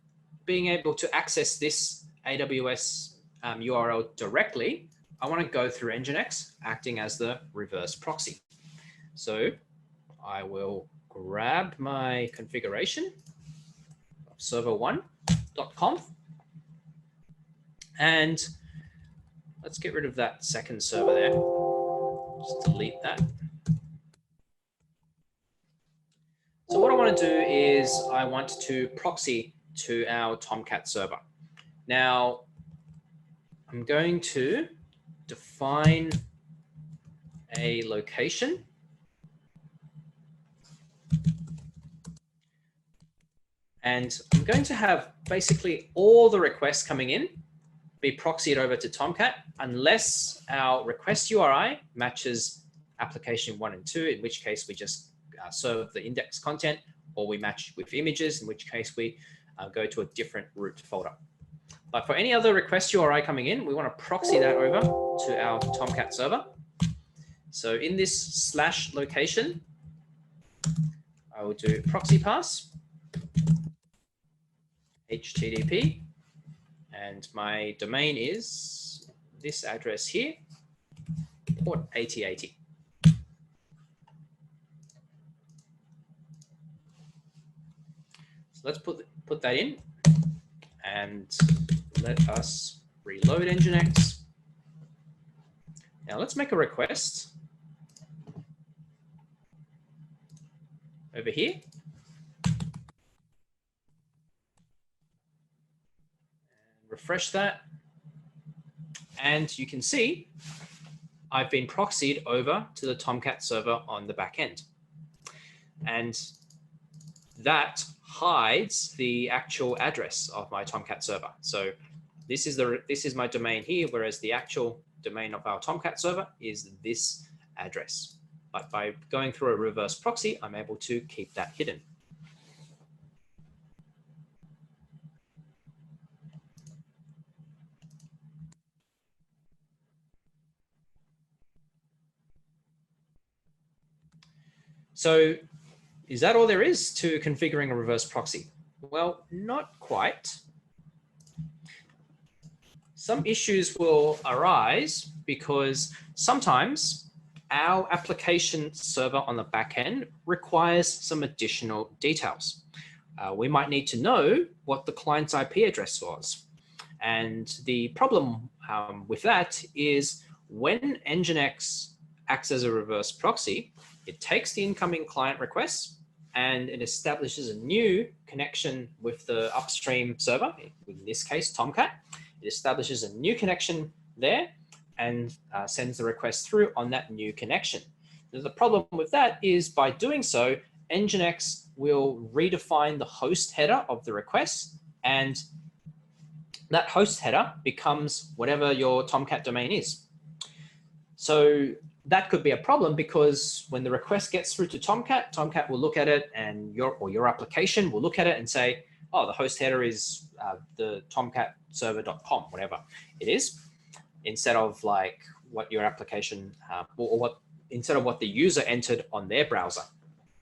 being able to access this AWS URL directly, I want to go through NGINX, acting as the reverse proxy. So I will grab my configuration of server1.conf, and let's get rid of that second server there. Just delete that. So what I want to do is I want to proxy to our Tomcat server. Now, I'm going to define a location. And I'm going to have basically all the requests coming in be proxied over to Tomcat, unless our request URI matches application 1 and 2, in which case we just serve the index content, or we match with images, in which case we go to a different root folder. But for any other request URI coming in, we want to proxy that over to our Tomcat server. So in this /location, I will do proxy pass, HTTP, and my domain is this address here, port 8080. So let's put that in, and let us reload NGINX. Now let's make a request over here. Refresh that, and you can see I've been proxied over to the Tomcat server on the back end. And that hides the actual address of my Tomcat server. So this is my domain here, whereas the actual domain of our Tomcat server is this address. But by going through a reverse proxy, I'm able to keep that hidden. So is that all there is to configuring a reverse proxy? Well, not quite. Some issues will arise because sometimes our application server on the back end requires some additional details. We might need to know what the client's IP address was. And the problem with that is when NGINX acts as a reverse proxy, it takes the incoming client requests and it establishes a new connection with the upstream server, in this case, Tomcat. It establishes a new connection there and sends the request through on that new connection. Now, the problem with that is by doing so, NGINX will redefine the host header of the request, and that host header becomes whatever your Tomcat domain is. So that could be a problem because when the request gets through to Tomcat, Tomcat will look at it and your application will look at it and say, oh, the host header is the tomcatserver.com, whatever it is, instead of like what your application instead of what the user entered on their browser.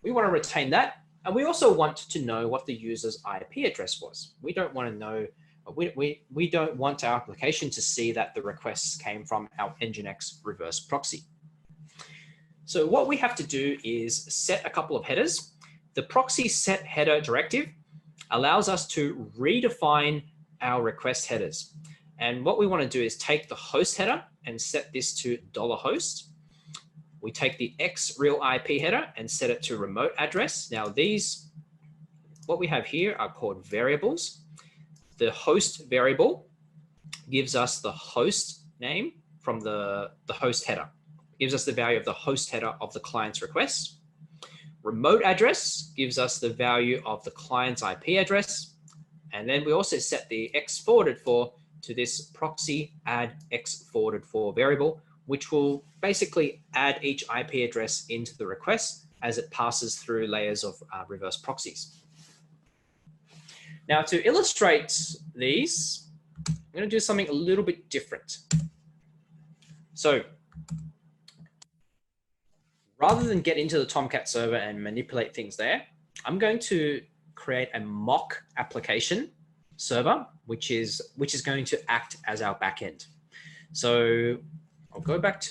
We want to retain that, and we also want to know what the user's IP address was. We don't want to know. We don't want our application to see that the requests came from our NGINX reverse proxy. So what we have to do is set a couple of headers. The proxy set header directive allows us to redefine our request headers. And what we want to do is take the host header and set this to $host. We take the X real IP header and set it to remote address. Now these, what we have here are called variables. The host variable gives us the host name from the host header. It gives us the value of the host header of the client's request. Remote address gives us the value of the client's IP address. And then we also set the X forwarded for to this proxy add X forwarded for variable, which will basically add each IP address into the request as it passes through layers of reverse proxies. Now, to illustrate these, I'm going to do something a little bit different. So rather than get into the Tomcat server and manipulate things there, I'm going to create a mock application server, which is going to act as our backend. So I'll go back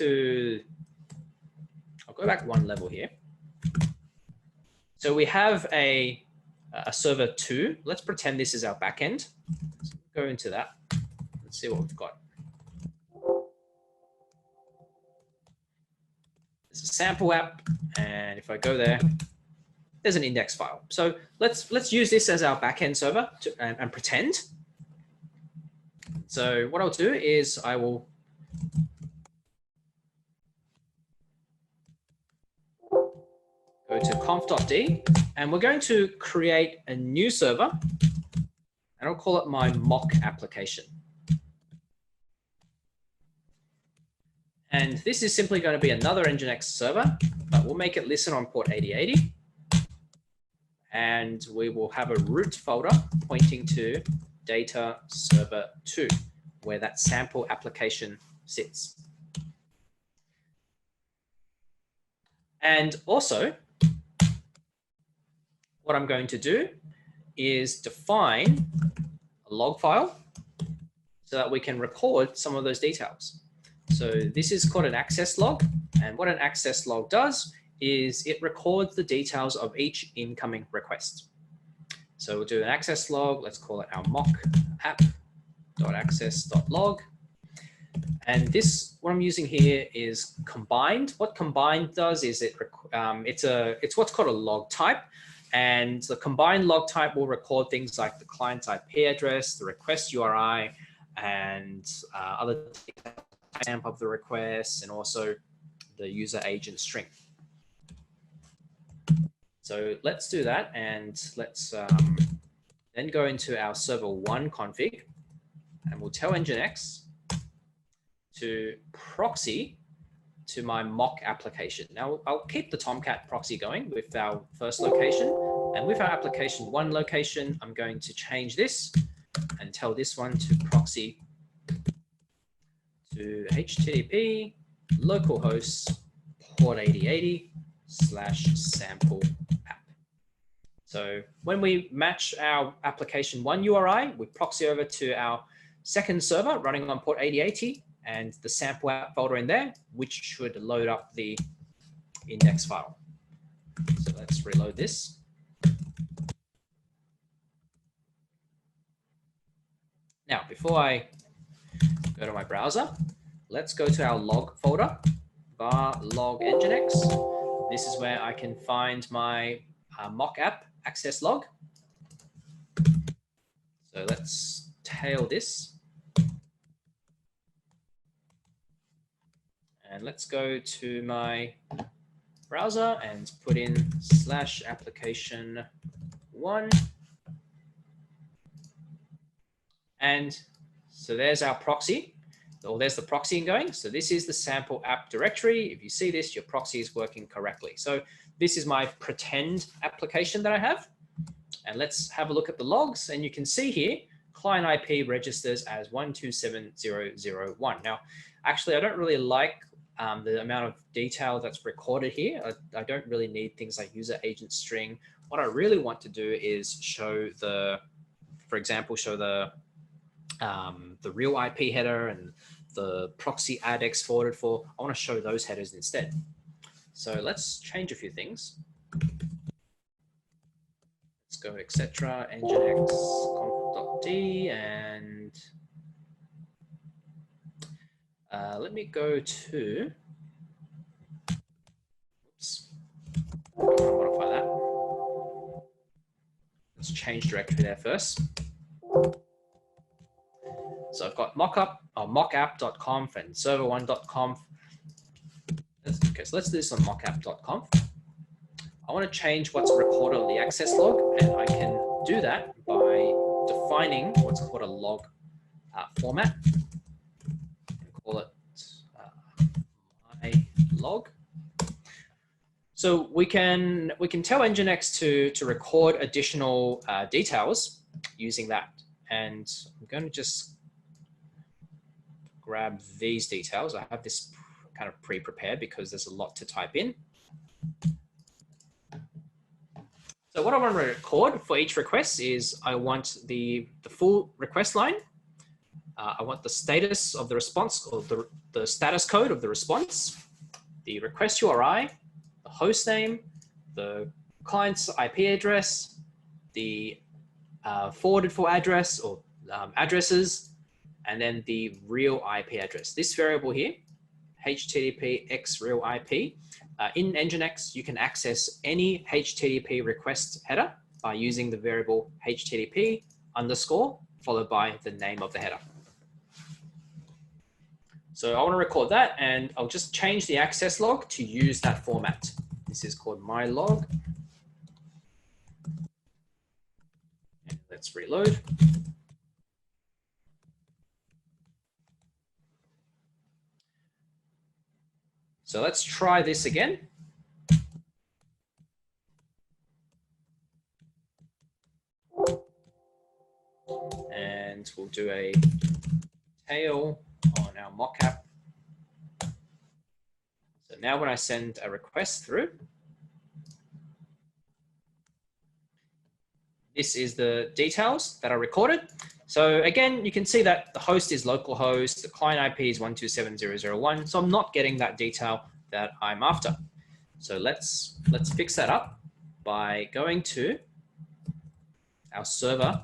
one level here. So we have a server 2. Let's pretend this is our backend. Let's go into that. Let's see what we've got. It's a sample app, and if I go there, there's an index file. So let's use this as our backend server and pretend. So what I'll do is I will go to conf.d, and we're going to create a new server, and I'll call it my mock application. And this is simply going to be another NGINX server, but we'll make it listen on port 8080. And we will have a root folder pointing to data server 2, where that sample application sits. And also, what I'm going to do is define a log file so that we can record some of those details. So this is called an access log. And what an access log does is it records the details of each incoming request. So we'll do an access log. Let's call it our mock app.access.log. And this, what I'm using here is combined. What combined does is it's what's called a log type. And the combined log type will record things like the client's IP address, the request URI, and other timestamp of the request, and also the user agent string. So let's do that, and let's then go into our server 1 config, and we'll tell NGINX to proxy to my mock application. Now I'll keep the Tomcat proxy going with our first location, and with our application 1 location, I'm going to change this and tell this one to proxy to HTTP localhost port 8080/sample app. So when we match our application 1 URI, we proxy over to our second server running on port 8080 and the sample app folder in there, which should load up the index file. So let's reload this. Now, before I go to my browser, let's go to our log folder, var log nginx. This is where I can find my mock app access log. So let's tail this. And let's go to my browser and put in /application1. And so there's our proxy. Well, there's the proxy going. So this is the sample app directory. If you see this, your proxy is working correctly. So this is my pretend application that I have. And let's have a look at the logs. And you can see here, client IP registers as 127.0.0.1. Now, actually, I don't really like the amount of detail that's recorded here. I don't really need things like user agent string. What I really want to do is show the, for example, show the real IP header and the proxy adx forwarded for. I want to show those headers instead. So let's change a few things. Let's go etc nginx conf.d and let me go to, oops, I want to modify that. Let's change directory there first. So I've got mockapp.conf and server1.conf. Okay, so let's do this on mockapp.conf. I want to change what's recorded on the access log, and I can do that by defining what's called a log format. And call it my log. So we can tell NGINX to record additional details using that, and I'm going to just grab these details. I have this kind of pre-prepared because there's a lot to type in. So what I want to record for each request is I want the full request line. I want the status of the response, or the status code of the response, the request URI, the host name, the client's IP address, the forwarded for address or addresses, and then the real IP address. This variable here, HTTP x real IP. In NGINX, you can access any HTTP request header by using the variable HTTP underscore followed by the name of the header. So I want to record that, and I'll just change the access log to use that format. This is called my log. And let's reload. So let's try this again. And we'll do a tail on our mockup. So now when I send a request through, this is the details that are recorded. So again, you can see that the host is localhost, the client IP is 127.0.0.1. So I'm not getting that detail that I'm after. So let's fix that up by going to our server.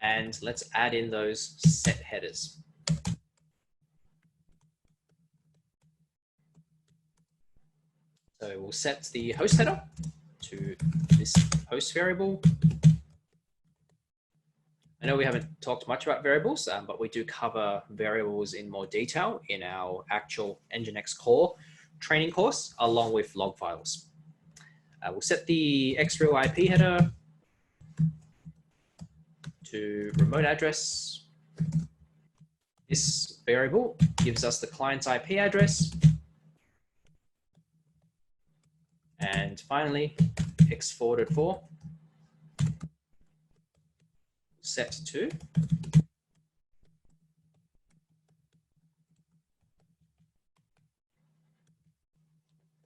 And let's add in those set headers. So we'll set the host header to this host variable. I know we haven't talked much about variables, but we do cover variables in more detail in our actual NGINX core training course, along with log files. We'll set the xreal IP header to remote address. This variable gives us the client's IP address. And finally, x forwarded for set to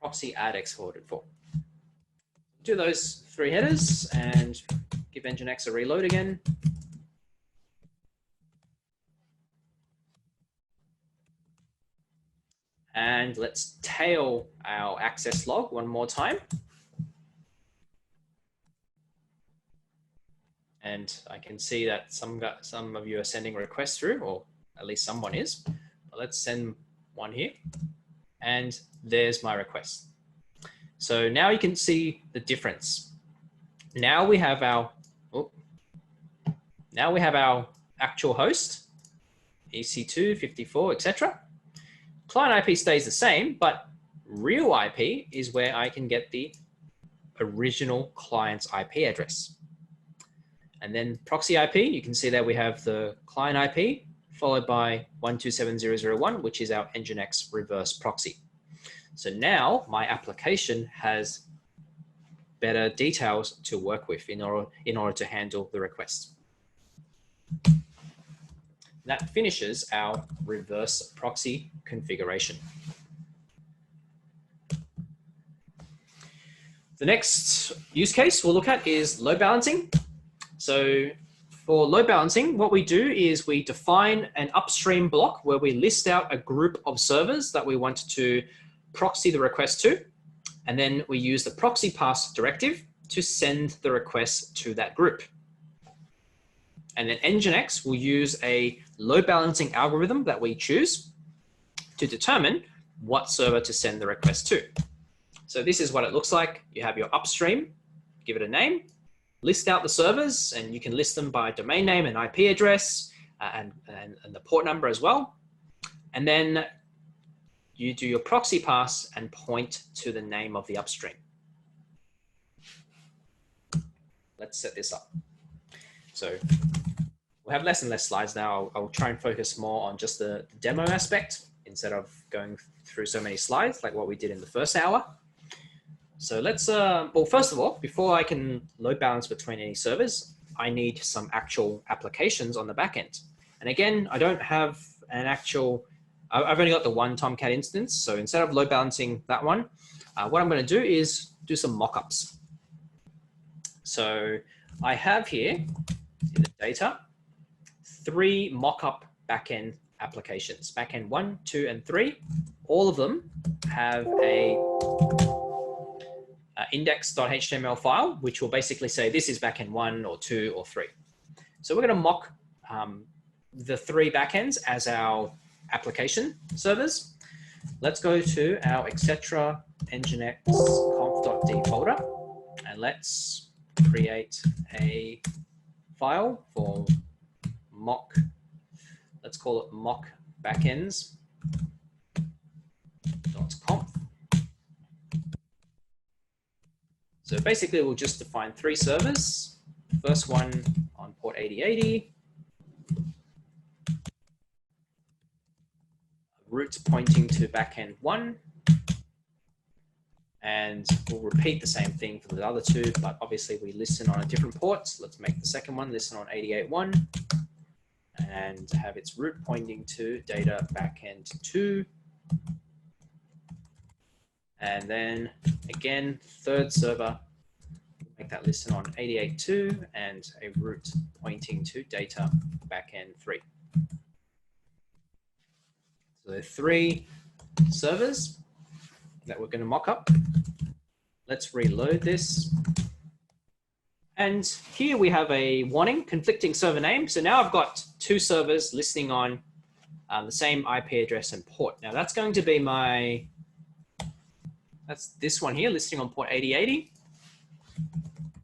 proxy add x forwarded for. Do those three headers and give NGINX a reload again. And let's tail our access log one more time. And I can see that some of you are sending requests through, or at least someone is. But let's send one here. And there's my request. So now you can see the difference. Now we have our, actual host, EC2, 54, etc. Client IP stays the same, but real IP is where I can get the original client's IP address. And then proxy IP, you can see that we have the client IP followed by 127.0.0.1, which is our NGINX reverse proxy. So now my application has better details to work with in order to handle the request. That finishes our reverse proxy configuration. The next use case we'll look at is load balancing. So for load balancing, what we do is we define an upstream block where we list out a group of servers that we want to proxy the request to, and then we use the proxy pass directive to send the request to that group. And then NGINX will use a load balancing algorithm that we choose to determine what server to send the request to. So this is what it looks like. You have your upstream, give it a name, list out the servers, and you can list them by domain name and IP address and the port number as well. And then you do your proxy pass and point to the name of the upstream. Let's set this up. So we'll have less and less slides now. I'll try and focus more on just the demo aspect instead of going through so many slides like what we did in the first hour. So let's, well, first of all, before I can load balance between any servers, I need some actual applications on the back end. And again, I don't have an actual, I've only got the one Tomcat instance. So instead of load balancing that one, what I'm going to do is do some mockups. So I have here in the data, 3 mockup backend applications, backend 1, 2, and 3. All of them have a index.html file, which will basically say this is backend 1 or 2 or 3. So we're going to mock the 3 backends as our application servers. Let's go to our etc nginx conf.d folder and let's create a file for mock. Let's call it mock backends.conf. So basically we'll just define 3 servers. First one on port 8080. Route pointing to backend 1. And we'll repeat the same thing for the other 2, but obviously we listen on a different port. So let's make the second one listen on 88.1 and have its route pointing to data backend 2. And then again, third server, make that listen on 88.2 and a route pointing to data backend 3. So there are 3 servers that we're going to mock up. Let's reload this. And here we have a warning, conflicting server name. So now I've got 2 servers listening on the same IP address and port. Now that's going to be my, that's this one here, listening on port 8080,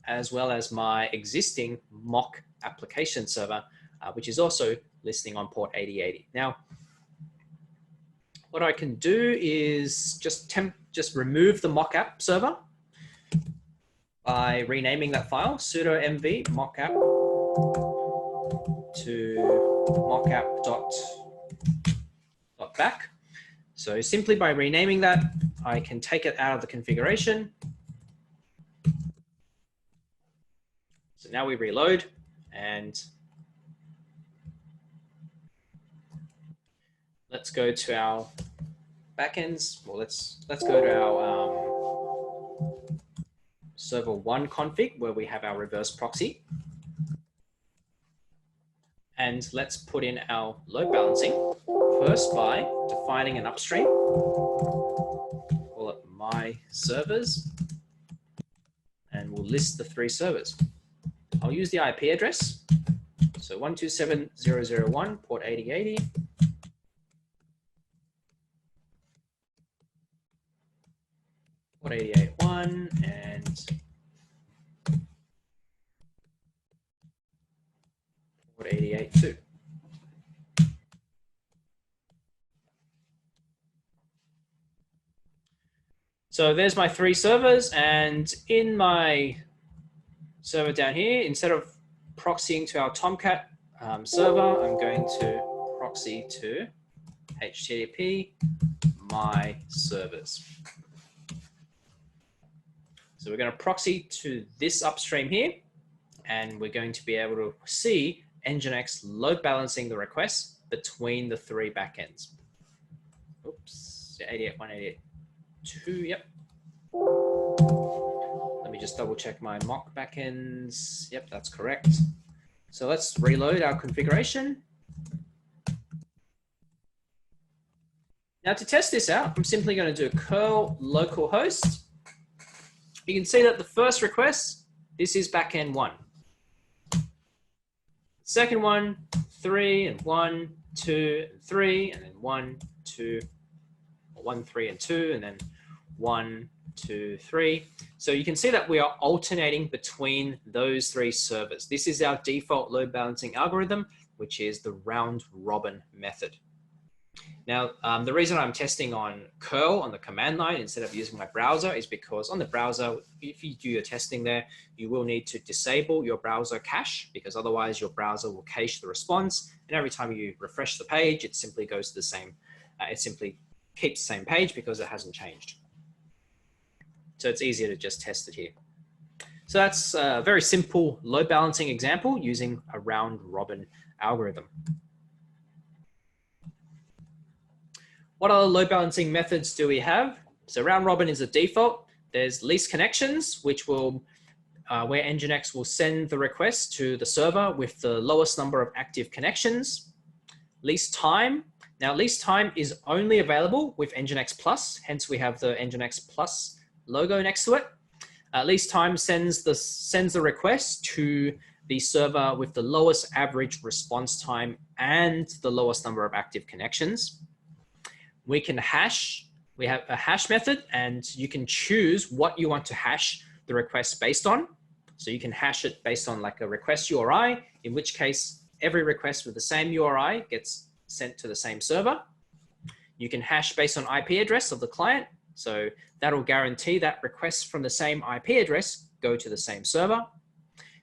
as well as my existing mock application server, which is also listening on port 8080. Now, what I can do is just remove the mock-app server by renaming that file, sudo mv mockapp to mockapp.back. So simply by renaming that, I can take it out of the configuration. So now we reload, and let's go to our backends. Well, let's go to our server 1 config where we have our reverse proxy. And let's put in our load balancing first by defining an upstream. Call it my servers, and we'll list the 3 servers. I'll use the IP address. So 127.0.0.1, port 8080. Port 8081 and port 8082. So there's my 3 servers, and in my server down here, instead of proxying to our Tomcat server, I'm going to proxy to HTTP my servers. So we're going to proxy to this upstream here, and we're going to be able to see NGINX load balancing the requests between the 3 backends. Oops, 88.1, 88.2, yep. Let me just double check my mock backends. Yep, that's correct. So let's reload our configuration. Now to test this out, I'm simply going to do curl localhost. You can see that the first request, this is backend 1. Second one, 3 and 1, 2 and 3, and then 1, 2, or 1, 3 and 2, and then 1, 2, 3. So you can see that we are alternating between those 3 servers. This is our default load balancing algorithm, which is the round robin method. Now, the reason I'm testing on curl on the command line instead of using my browser is because on the browser, if you do your testing there, you will need to disable your browser cache, because otherwise your browser will cache the response. And every time you refresh the page, it simply goes to the same, it simply keeps the same page because it hasn't changed. So it's easier to just test it here. So that's a very simple load balancing example using a round robin algorithm. What other load balancing methods do we have? So round robin is a default. There's least connections, which will, where NGINX will send the request to the server with the lowest number of active connections. Least time. Now least time is only available with NGINX Plus, hence we have the NGINX Plus logo next to it. Least time sends the request to the server with the lowest average response time and the lowest number of active connections. We can hash, we have a hash method, and you can choose what you want to hash the request based on. So you can hash it based on like a request URI, in which case every request with the same URI gets sent to the same server. You can hash based on IP address of the client. So that'll guarantee that requests from the same IP address go to the same server.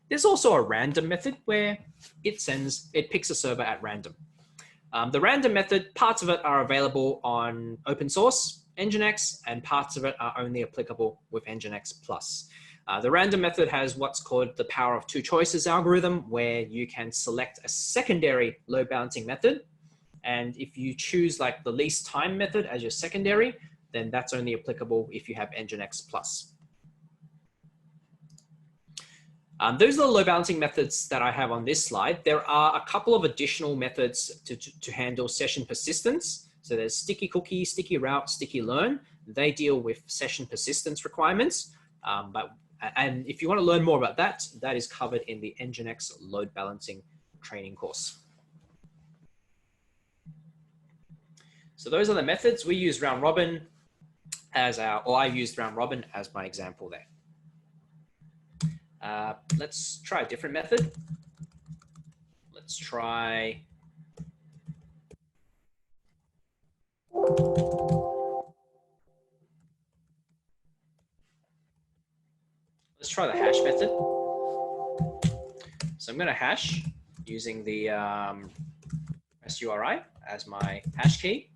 There's also a random method where it picks a server at random. The random method, parts of it are available on open source NGINX, and parts of it are only applicable with NGINX Plus. The random method has what's called the power of 2 choices algorithm, where you can select a secondary load balancing method. And if you choose like the least time method as your secondary, then that's only applicable if you have NGINX Plus. Those are the load balancing methods that I have on this slide. There are a couple of additional methods to handle session persistence. So there's sticky cookie, sticky route, sticky learn. They deal with session persistence requirements. And if you want to learn more about that, that is covered in the NGINX load balancing training course. So those are the methods. We use round robin as I used round robin as my example there. Let's try a different method. let's try. Let's try the hash method. So I'm going to hash using the SURI as my hash key.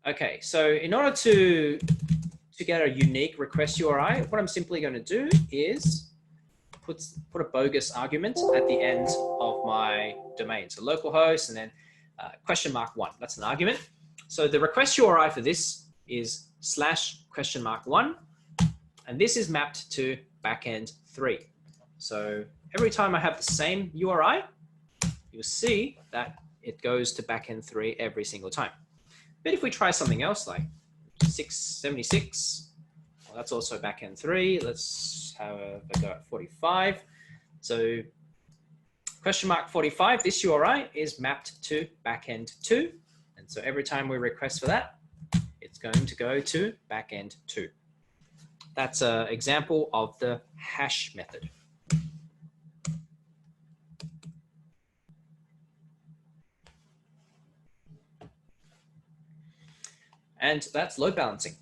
Okay, so in order to get a unique request URI, what I'm simply going to do is put a bogus argument at the end of my domain. So localhost and then !1. That's an argument. So the request URI for this is /?1, and this is mapped to backend 3. So every time I have the same URI, you'll see that it goes to backend 3 every single time. But if we try something else like 676, well, that's also backend 3. Let's have a go at 45. So !45, this URI is mapped to backend 2. And so every time we request for that, it's going to go to backend 2. That's an example of the hash method. And that's load balancing.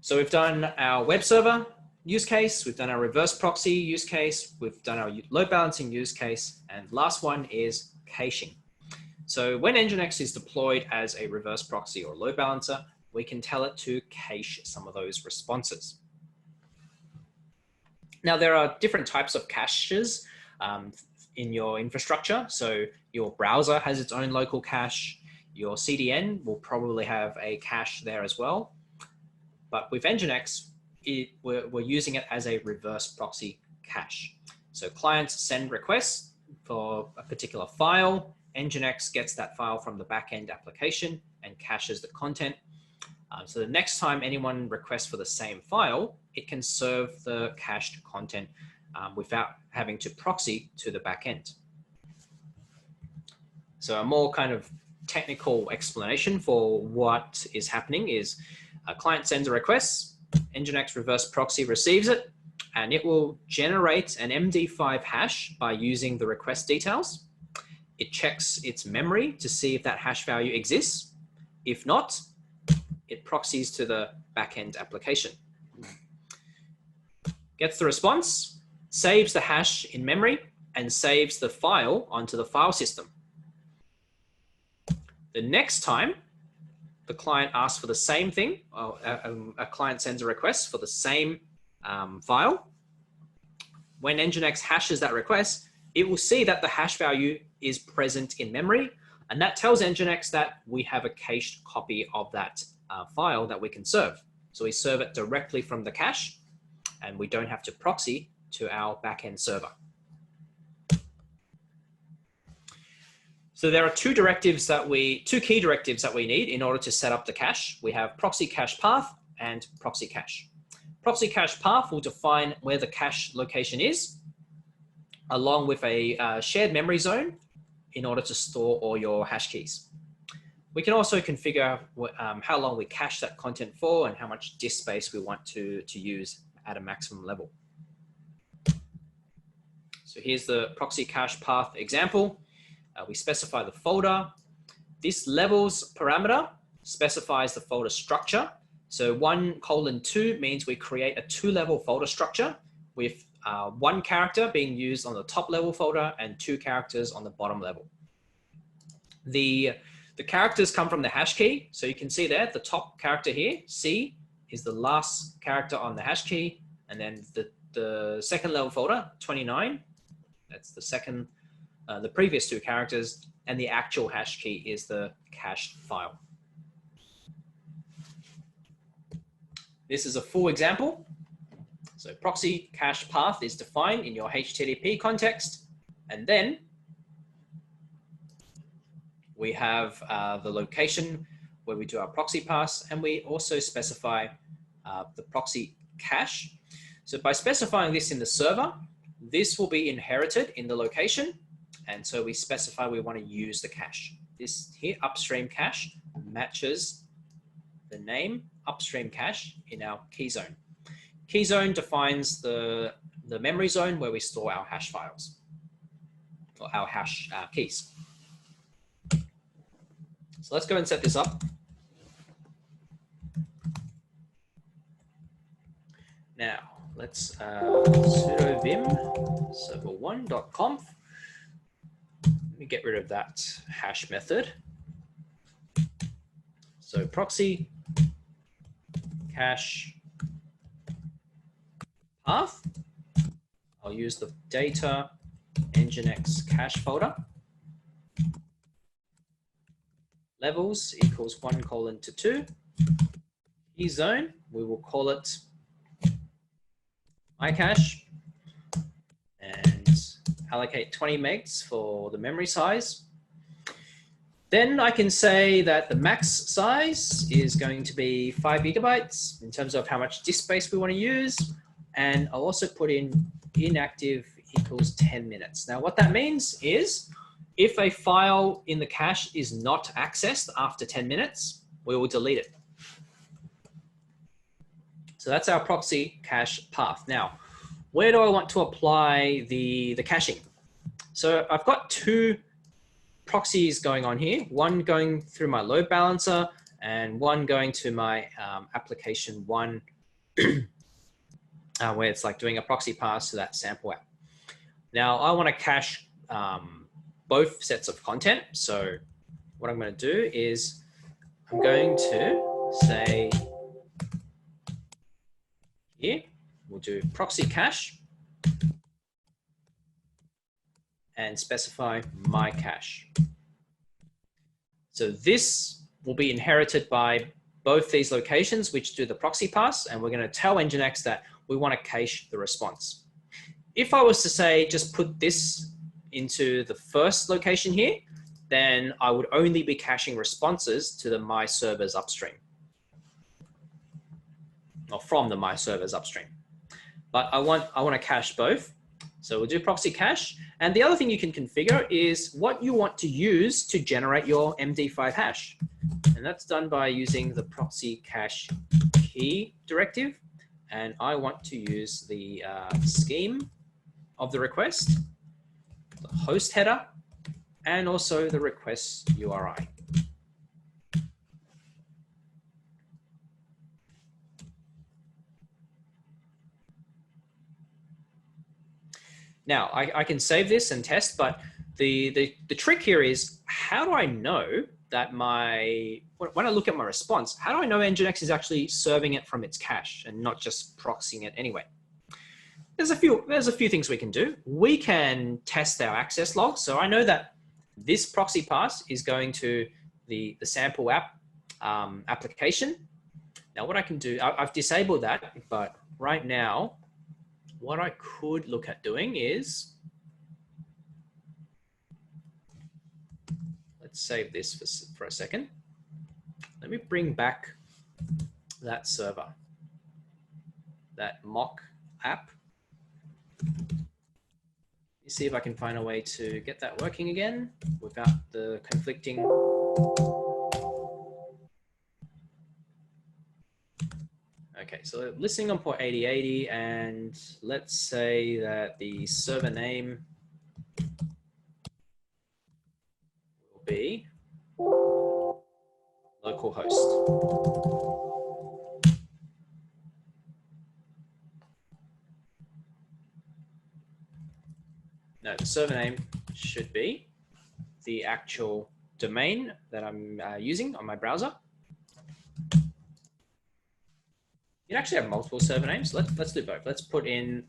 So we've done our web server use case, we've done our reverse proxy use case, we've done our load balancing use case, and last one is caching. So when NGINX is deployed as a reverse proxy or load balancer, we can tell it to cache some of those responses. Now there are different types of caches in your infrastructure. So your browser has its own local cache. Your CDN will probably have a cache there as well. But with NGINX, we're using it as a reverse proxy cache. So clients send requests for a particular file. NGINX gets that file from the backend application and caches the content. So the next time anyone requests for the same file, it can serve the cached content without having to proxy to the backend. So a more kind of technical explanation for what is happening is a client sends a request, NGINX reverse proxy receives it, and it will generate an MD5 hash by using the request details. It checks its memory to see if that hash value exists. If not, it proxies to the backend application. Gets the response, saves the hash in memory, and saves the file onto the file system. The next time the client asks for the same thing, or a client sends a request for the same file, when NGINX hashes that request, it will see that the hash value is present in memory, and that tells NGINX that we have a cached copy of that file that we can serve. So we serve it directly from the cache, and we don't have to proxy to our backend server. So there are two key directives that we need in order to set up the cache. We have proxy cache path and proxy cache. Proxy cache path will define where the cache location is, along with a shared memory zone in order to store all your hash keys. We can also configure how long we cache that content for and how much disk space we want to use at a maximum level. So here's the proxy cache path example. We specify the folder. This levels parameter specifies the folder structure. So 1:2 means we create a 2-level folder structure with 1 character being used on the top level folder and 2 characters on the bottom level. The characters come from the hash key. So you can see there, the top character here, C, is the last character on the hash key. And then the second level folder, 29, that's the second, the previous 2 characters, and the actual hash key is the cached file. This is a full example. So proxy cache path is defined in your HTTP context, and then we have the location where we do our proxy pass, and we also specify the proxy cache. So by specifying this in the server, this will be inherited in the location, And so we specify we want to use the cache. This here, upstream cache, matches the name upstream cache in our key zone. Key zone defines the memory zone where we store our hash files, or our hash keys. So let's go and set this up. Now, let's sudo vim server1.conf. Let me get rid of that hash method. So proxy cache path. I'll use the data NGINX cache folder. Levels equals 1:2. Key zone, we will call it my cache, and allocate 20 megs for the memory size. Then I can say that the max size is going to be 5 gigabytes in terms of how much disk space we want to use. And I'll also put in inactive equals 10 minutes. Now what that means is if a file in the cache is not accessed after 10 minutes, we will delete it. So that's our proxy cache path. Now, where do I want to apply the caching? So I've got two proxies going on here, one going through my load balancer and one going to my application one, where it's like doing a proxy pass to that sample app. Now I want to cache both sets of content. So what I'm going to do is I'm going to say here, we'll do proxy cache and specify my cache. So this will be inherited by both these locations, which do the proxy pass, and we're going to tell NGINX that we want to cache the response. If I was to say, just put this into the first location here, then I would only be caching responses to the my servers upstream, or from the my servers upstream. But I want to cache both. So we'll do proxy cache. And the other thing you can configure is what you want to use to generate your MD5 hash. And that's done by using the proxy cache key directive. And I want to use the scheme of the request, the host header, and also the request URI. Now, I can save this and test, but the trick here is, how do I know that when I look at my response, how do I know NGINX is actually serving it from its cache and not just proxying it anyway? There's a few things we can do. We can test our access log. So I know that this proxy pass is going to the sample app application. Now what I can do, I've disabled that, but right now, what I could look at doing is, let's save this for a second. Let me bring back that server, that mock app. Let's see if I can find a way to get that working again without the conflicting. Okay, so listening on port 8080, and let's say that the server name will be localhost. No, the server name should be the actual domain that I'm using on my browser. You can actually have multiple server names. Let's do both. Let's put in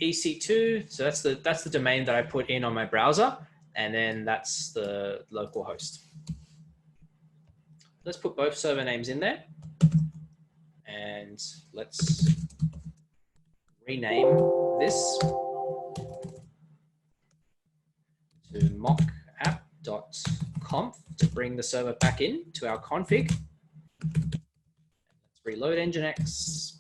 EC2. So that's the domain that I put in on my browser, and then that's the local host. Let's put both server names in there, and let's rename this to mockapp.conf to bring the server back in to our config. Reload NGINX.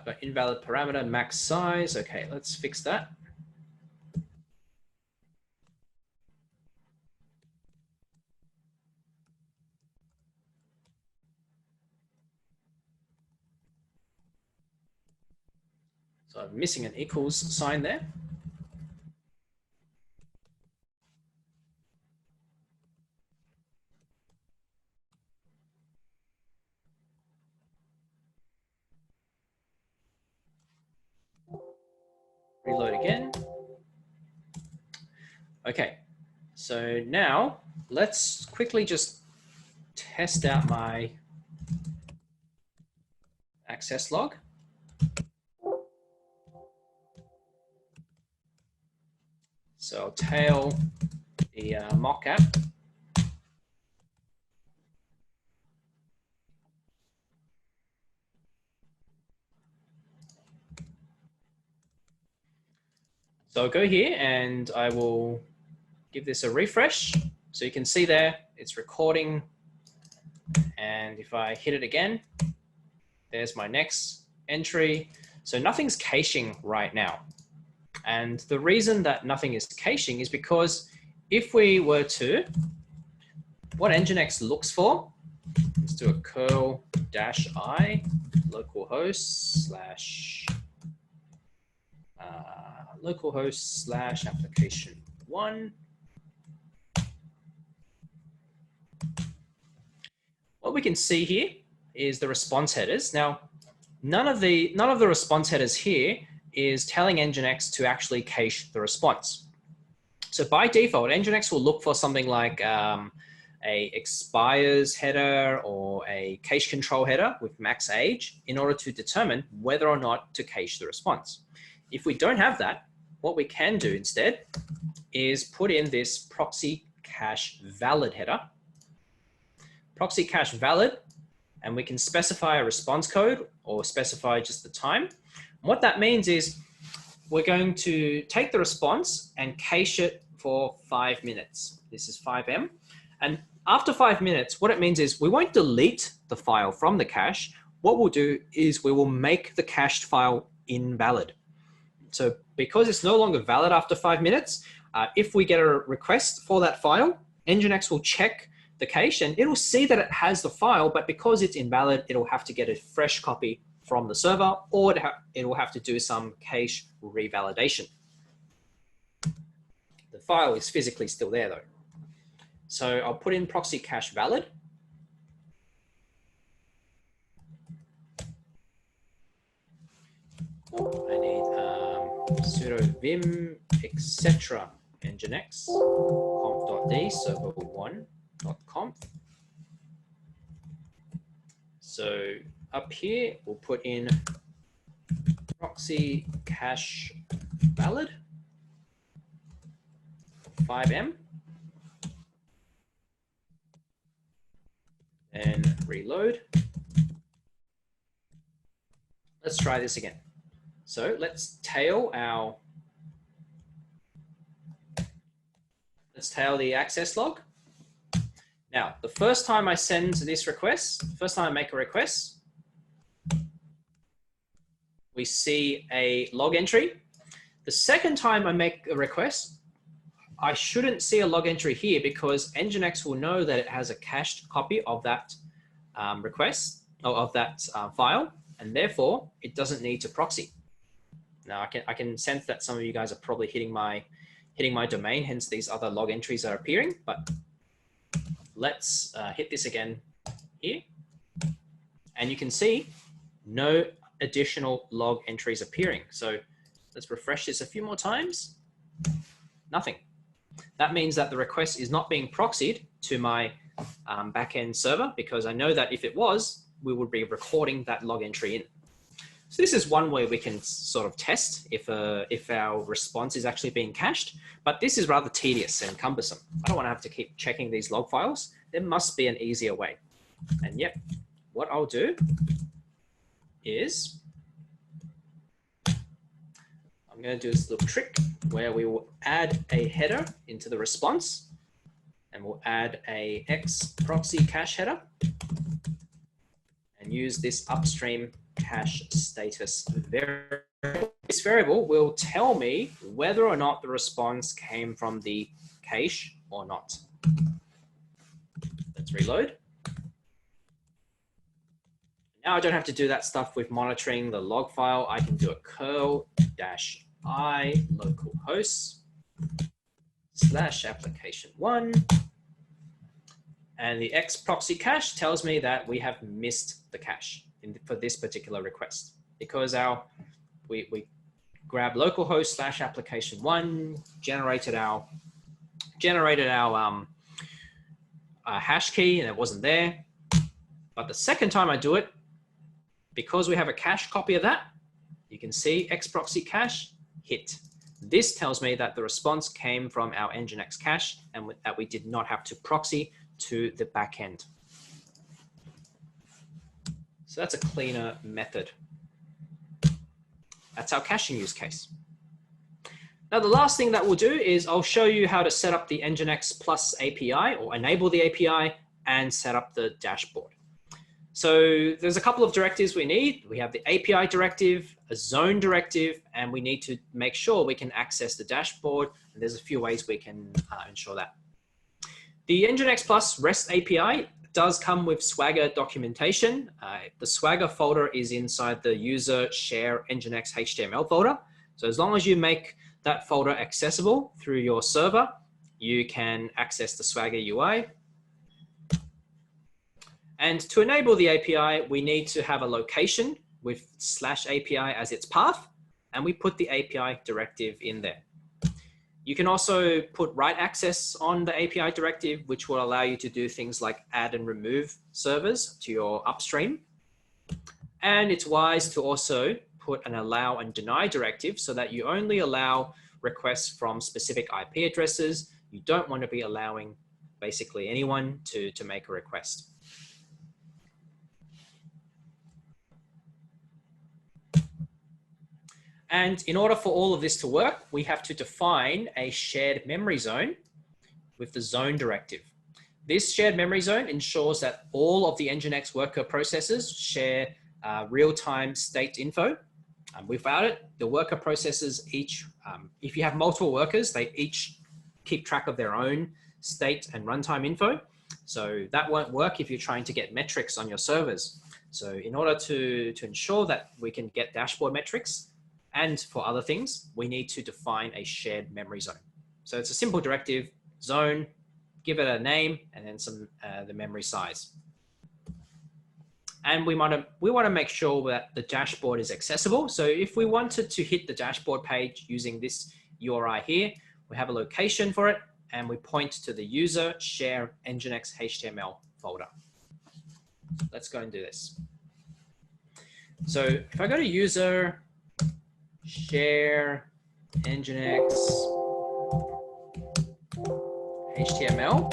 I've got invalid parameter max size. Okay, let's fix that. So I'm missing an equals sign there. Reload again. Okay, so now let's quickly just test out my access log. So I'll tail the mock app. So I'll go here and I will give this a refresh. So you can see there, it's recording. And if I hit it again, there's my next entry. So nothing's caching right now. And the reason that nothing is caching is because if we were to, what NGINX looks for, let's do a curl -i localhost / application1. What we can see here is the response headers. Now, none of the response headers here is telling NGINX to actually cache the response. So by default, NGINX will look for something like a expires header or a cache control header with max age in order to determine whether or not to cache the response. If we don't have that, what we can do instead is put in this proxy cache valid header. Proxy cache valid, and we can specify a response code or specify just the time. What that means is we're going to take the response and cache it for 5 minutes. This is 5M. And after 5 minutes, what it means is we won't delete the file from the cache. What we'll do is we will make the cached file invalid. So because it's no longer valid after 5 minutes, if we get a request for that file, NGINX will check the cache and it'll see that it has the file, but because it's invalid, it'll have to get a fresh copy from the server, or it will have to do some cache revalidation. The file is physically still there though. So I'll put in proxy cache valid. I need sudo vim etc nginx conf.d server1.conf. So up here, we'll put in proxy cache valid 5M and reload. Let's try this again. So let's tail the access log. Now, the first time I send this request, first time I make a request, we see a log entry. The second time I make a request, I shouldn't see a log entry here because NGINX will know that it has a cached copy of that request, of that file, and therefore it doesn't need to proxy. Now I can sense that some of you guys are probably hitting my domain, hence these other log entries are appearing, but let's hit this again here. And you can see no additional log entries appearing. So let's refresh this a few more times. Nothing. That means that the request is not being proxied to my backend server, because I know that if it was, we would be recording that log entry in. So this is one way we can sort of test if our response is actually being cached, but this is rather tedious and cumbersome. I don't want to have to keep checking these log files. There must be an easier way. And yep, what I'll do is I'm going to do this little trick where we will add a header into the response, and we'll add a X proxy cache header and use this upstream cache status variable. This variable will tell me whether or not the response came from the cache or not. Let's reload. Now I don't have to do that stuff with monitoring the log file. I can do a curl-i localhost /application1. And the X proxy cache tells me that we have missed the cache for this particular request because we grabbed localhost /application1, generated our hash key, and it wasn't there. But the second time I do it, because we have a cache copy of that, you can see X proxy cache hit. This tells me that the response came from our NGINX cache and that we did not have to proxy to the backend. So that's a cleaner method. That's our caching use case. Now, the last thing that we'll do is I'll show you how to set up the NGINX Plus API or enable the API and set up the dashboard. So there's a couple of directives we need. We have the API directive, a zone directive, and we need to make sure we can access the dashboard. And there's a few ways we can ensure that. The NGINX Plus REST API does come with Swagger documentation. The Swagger folder is inside the user share NGINX HTML folder. So as long as you make that folder accessible through your server, you can access the Swagger UI. And to enable the API, we need to have a location with /API as its path, and we put the API directive in there. You can also put write access on the API directive, which will allow you to do things like add and remove servers to your upstream. And it's wise to also put an allow and deny directive so that you only allow requests from specific IP addresses. You don't want to be allowing basically anyone to make a request. And in order for all of this to work, we have to define a shared memory zone with the zone directive. This shared memory zone ensures that all of the NGINX worker processes share real-time state info. Without it, the worker processes each, if you have multiple workers, they each keep track of their own state and runtime info. So that won't work if you're trying to get metrics on your servers. So in order to ensure that we can get dashboard metrics, and for other things, we need to define a shared memory zone. So it's a simple directive, zone, give it a name, and then the memory size. And we want to make sure that the dashboard is accessible. So if we wanted to hit the dashboard page using this URI here, we have a location for it, and we point to the user share NGINX HTML folder. Let's go and do this. So if I go to user share NGINX HTML.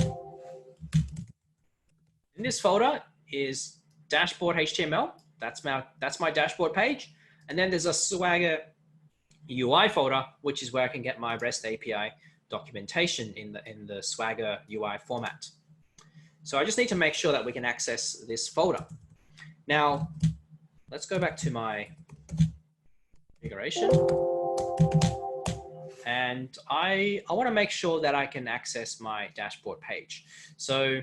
In this folder is dashboard HTML. That's my dashboard page. And then there's a Swagger UI folder, which is where I can get my REST API documentation in the Swagger UI format. So I just need to make sure that we can access this folder. Now, let's go back to my configuration. And I want to make sure that I can access my dashboard page. So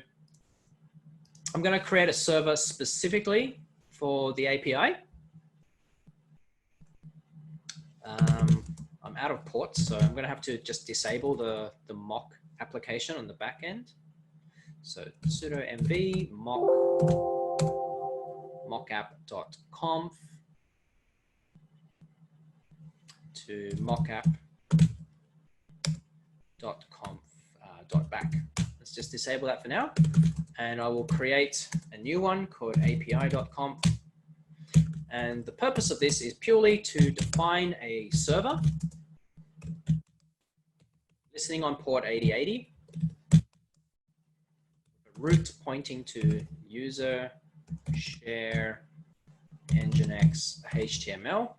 I'm going to create a server specifically for the API. I'm out of ports, so I'm going to have to just disable the mock application on the back end. So sudo mv mockapp.conf to mockapp.conf.back. Let's just disable that for now. And I will create a new one called api.conf. And the purpose of this is purely to define a server listening on port 8080, a route pointing to user share NGINX HTML,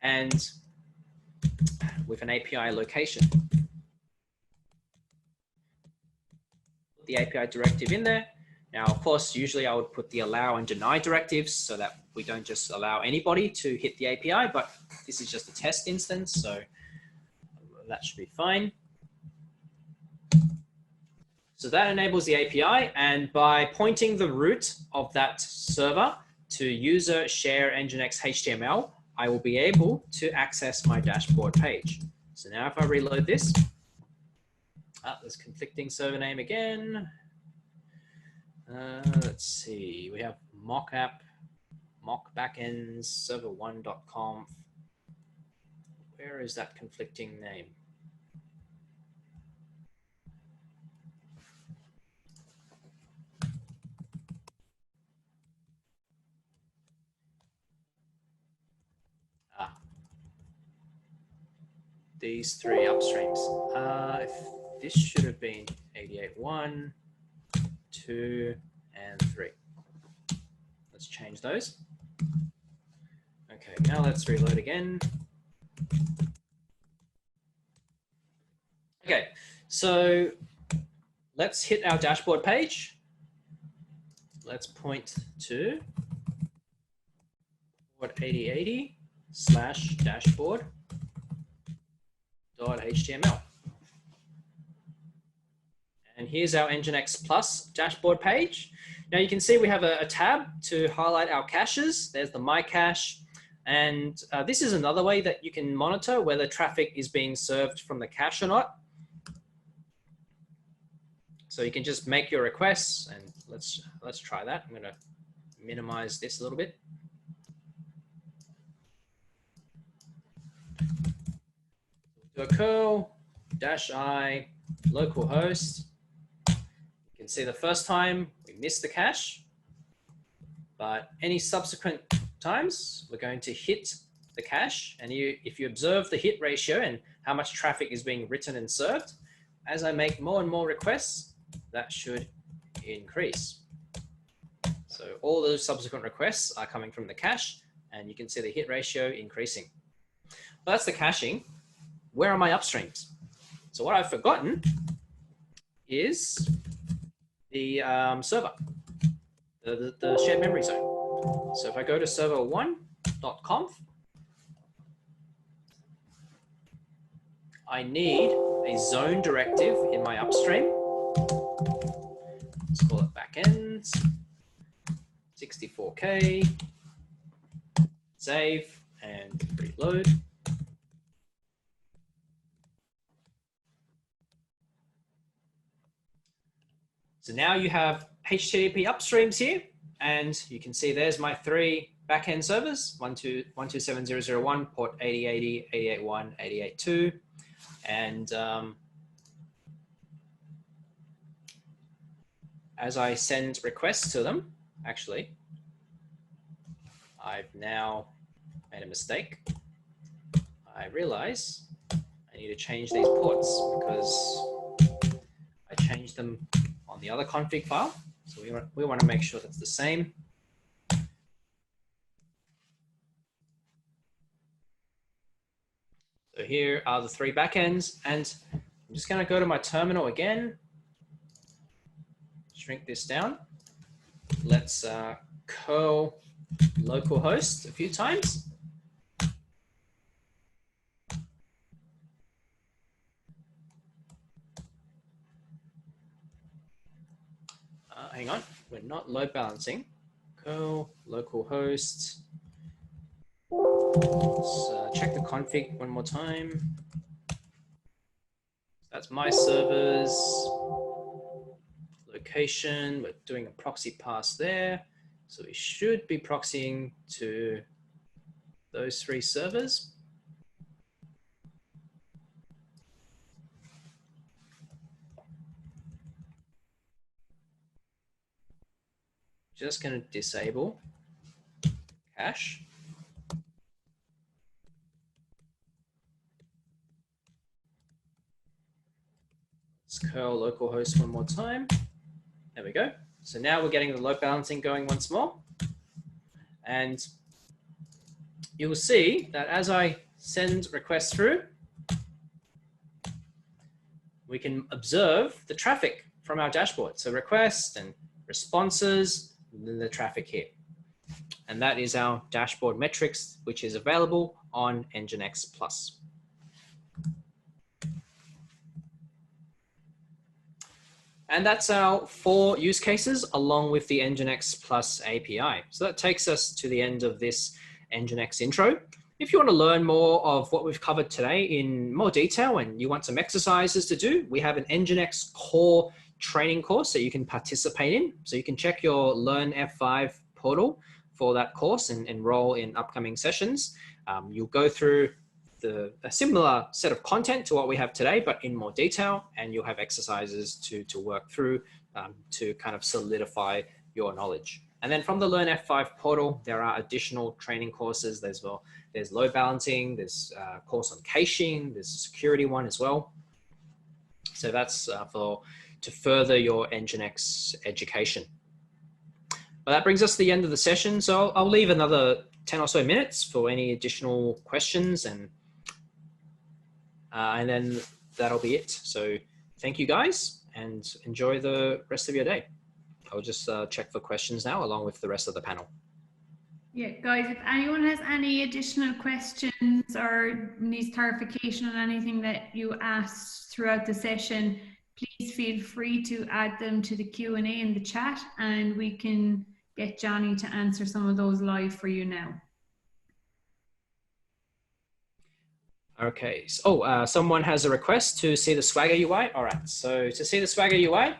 and with an API location. Put the API directive in there, Now, of course, usually I would put the allow and deny directives so that we don't just allow anybody to hit the API, but this is just a test instance, so that should be fine. So that enables the API, and by pointing the root of that server to user share NGINX HTML, I will be able to access my dashboard page. So now if I reload this, there's conflicting server name again. Let's see, we have mock backends server1.conf. Where is that conflicting name? These three upstreams. If this should have been 88.1, 2, and 3. Let's change those. Okay, now let's reload again. Okay, so let's hit our dashboard page. Let's point to port 8080/dashboard.html. And here's our NGINX Plus dashboard page. Now you can see we have a tab to highlight our caches. There's the My Cache. And this is another way that you can monitor whether traffic is being served from the cache or not. So you can just make your requests, and let's try that. I'm going to minimize this a little bit. Do a curl -i localhost. You can see the first time we missed the cache, but any subsequent times we're going to hit the cache. And if you observe the hit ratio and how much traffic is being written and served, as I make more and more requests, that should increase. So all those subsequent requests are coming from the cache, and you can see the hit ratio increasing. Well, that's the caching. Where are my upstreams? So what I've forgotten is the server, the shared memory zone. So if I go to server1.conf, I need a zone directive in my upstream. Let's call it backends, 64K, save and reload. So now you have HTTP upstreams here, and you can see there's my 3 backend servers, 127.0.0.1, port 8080, 8081, 8082. And as I send requests to them, actually, I've now made a mistake. I realize I need to change these ports because I changed them on the other config file. So we want to make sure that's the same. So here are the 3 backends, and I'm just going to go to my terminal again, shrink this down. Let's curl localhost a few times. Hang on, we're not load balancing. Curl localhost. Let's check the config one more time. That's my servers, location. We're doing a proxy pass there. So we should be proxying to those 3 servers. Just going to disable cache. Let's curl localhost one more time. There we go. So now we're getting the load balancing going once more. And you will see that as I send requests through, we can observe the traffic from our dashboard. So request and responses, and then the traffic here. And that is our dashboard metrics, which is available on NGINX Plus. And that's our 4 use cases along with the NGINX Plus API. So that takes us to the end of this NGINX intro. If you want to learn more of what we've covered today in more detail and you want some exercises to do, we have an NGINX core training course that you can participate in. So you can check your Learn F5 portal for that course and enroll in upcoming sessions. You'll go through a similar set of content to what we have today, but in more detail, and you'll have exercises to work through to kind of solidify your knowledge. And then from the Learn F5 portal, there are additional training courses. There's load balancing, there's a course on caching, there's a security one as well. So that's to further your NGINX education. But that brings us to the end of the session. So I'll leave another 10 or so minutes for any additional questions, and then that'll be it. So thank you guys and enjoy the rest of your day. I'll just check for questions now along with the rest of the panel. Yeah, guys, if anyone has any additional questions or needs clarification on anything that you asked throughout the session, please feel free to add them to the Q&A in the chat, and we can get Johnny to answer some of those live for you now. Okay, so someone has a request to see the Swagger UI. All right, so to see the Swagger UI,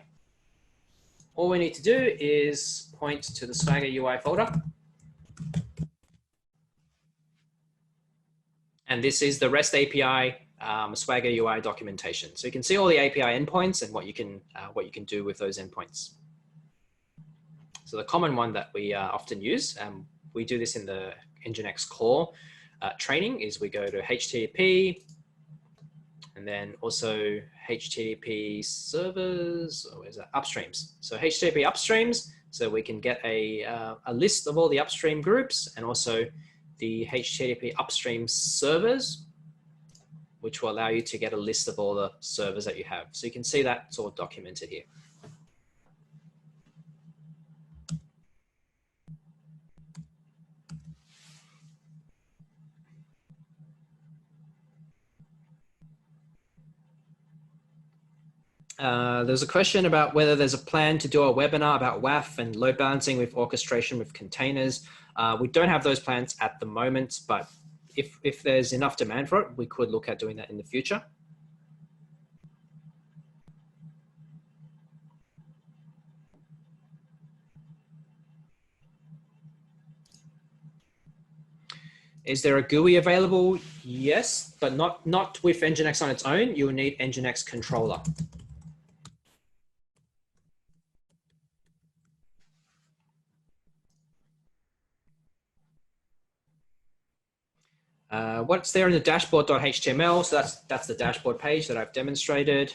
all we need to do is point to the Swagger UI folder. And this is the REST API Swagger UI documentation. So you can see all the API endpoints and what you can do with those endpoints. So the common one that we often use, we do this in the NGINX core training, is we go to HTTP and then also HTTP servers, or where's that? Upstreams. So HTTP upstreams, so we can get a list of all the upstream groups, and also the HTTP upstream servers, which will allow you to get a list of all the servers that you have. So you can see that it's all documented here. There's a question about whether there's a plan to do a webinar about WAF and load balancing with orchestration with containers. We don't have those plans at the moment, but if there's enough demand for it, we could look at doing that in the future. Is there a GUI available? Yes, but not with NGINX on its own. You will need NGINX controller. What's there in the dashboard.html? So that's the dashboard page that I've demonstrated.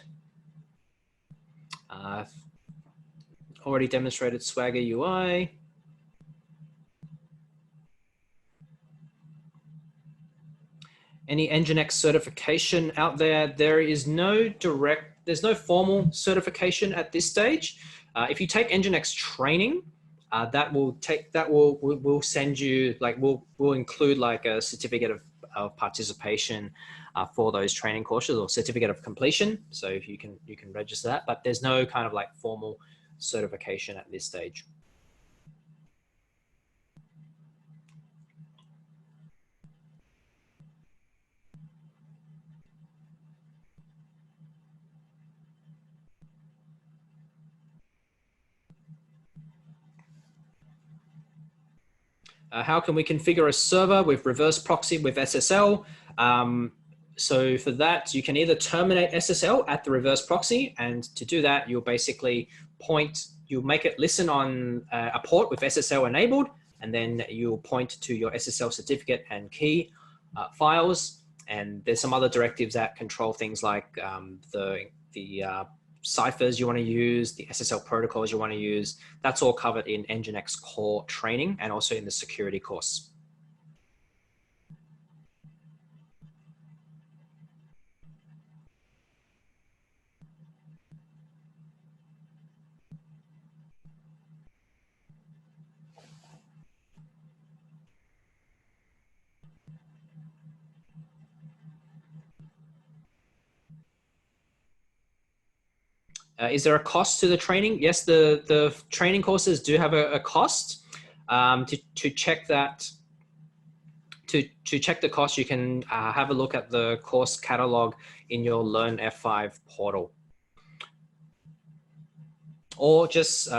Already demonstrated Swagger UI. Any NGINX certification out there? There's no formal certification at this stage. If you take NGINX training, we'll send you, like, we'll include like a certificate of participation for those training courses, or certificate of completion. So if you can register that, but there's no kind of like formal certification at this stage. How can we configure a server with reverse proxy with SSL? So for that, you can either terminate SSL at the reverse proxy, and to do that, you'll basically you'll make it listen on a port with SSL enabled, and then you'll point to your SSL certificate and key files. And there's some other directives that control things like the ciphers you want to use, the SSL protocols you want to use. That's all covered in NGINX core training and also in the security course. Is there a cost to the training? Yes, the training courses do have a cost. To check that, to check the cost, you can have a look at the course catalog in your Learn F5 portal, or just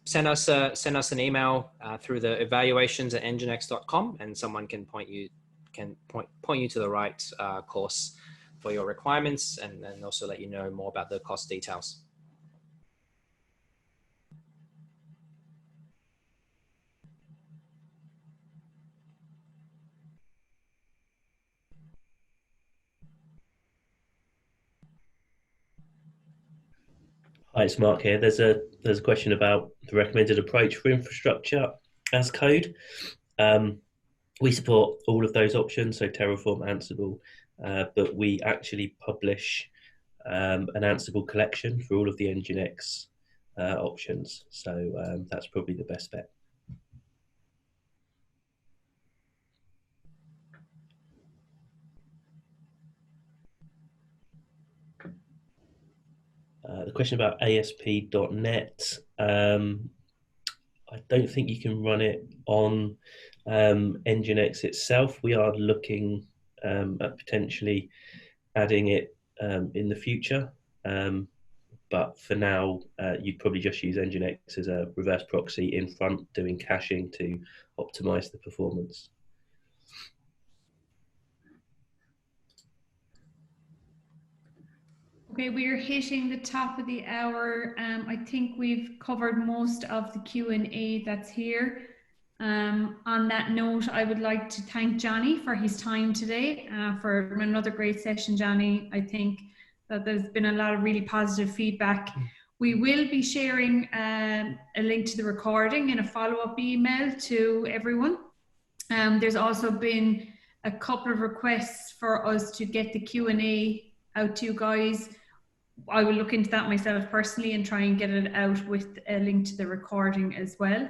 send us an email through the evaluations@nginx.com, and someone can point you to the right course for your requirements, and then also let you know more about the cost details. Hi, it's Mark here. There's a question about the recommended approach for infrastructure as code. We support all of those options, so Terraform, Ansible, but we actually publish an Ansible collection for all of the NGINX options. So that's probably the best bet. The question about ASP.NET. I don't think you can run it on NGINX itself. We are looking at potentially adding it in the future. But for now, you'd probably just use NGINX as a reverse proxy in front, doing caching to optimize the performance. Okay, we're hitting the top of the hour. I think we've covered most of the Q&A that's here. On that note, I would like to thank Johnny for his time today, for another great session, Johnny. I think that there's been a lot of really positive feedback. We will be sharing a link to the recording in a follow-up email to everyone. There's also been a couple of requests for us to get the Q&A out to you guys. I will look into that myself personally and try and get it out with a link to the recording as well.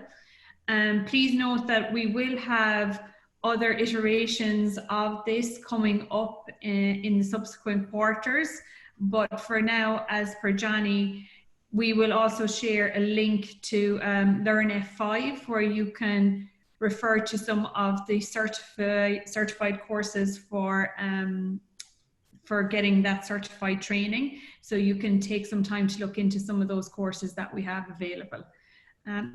Please note that we will have other iterations of this coming up in the subsequent quarters. But for now, as per Johnny, we will also share a link to Learn F5, where you can refer to some of the certified courses for getting that certified training. So you can take some time to look into some of those courses that we have available.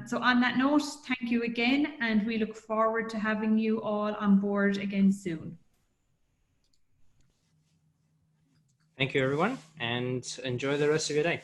So on that note, thank you again, and we look forward to having you all on board again soon. Thank you, everyone, and enjoy the rest of your day.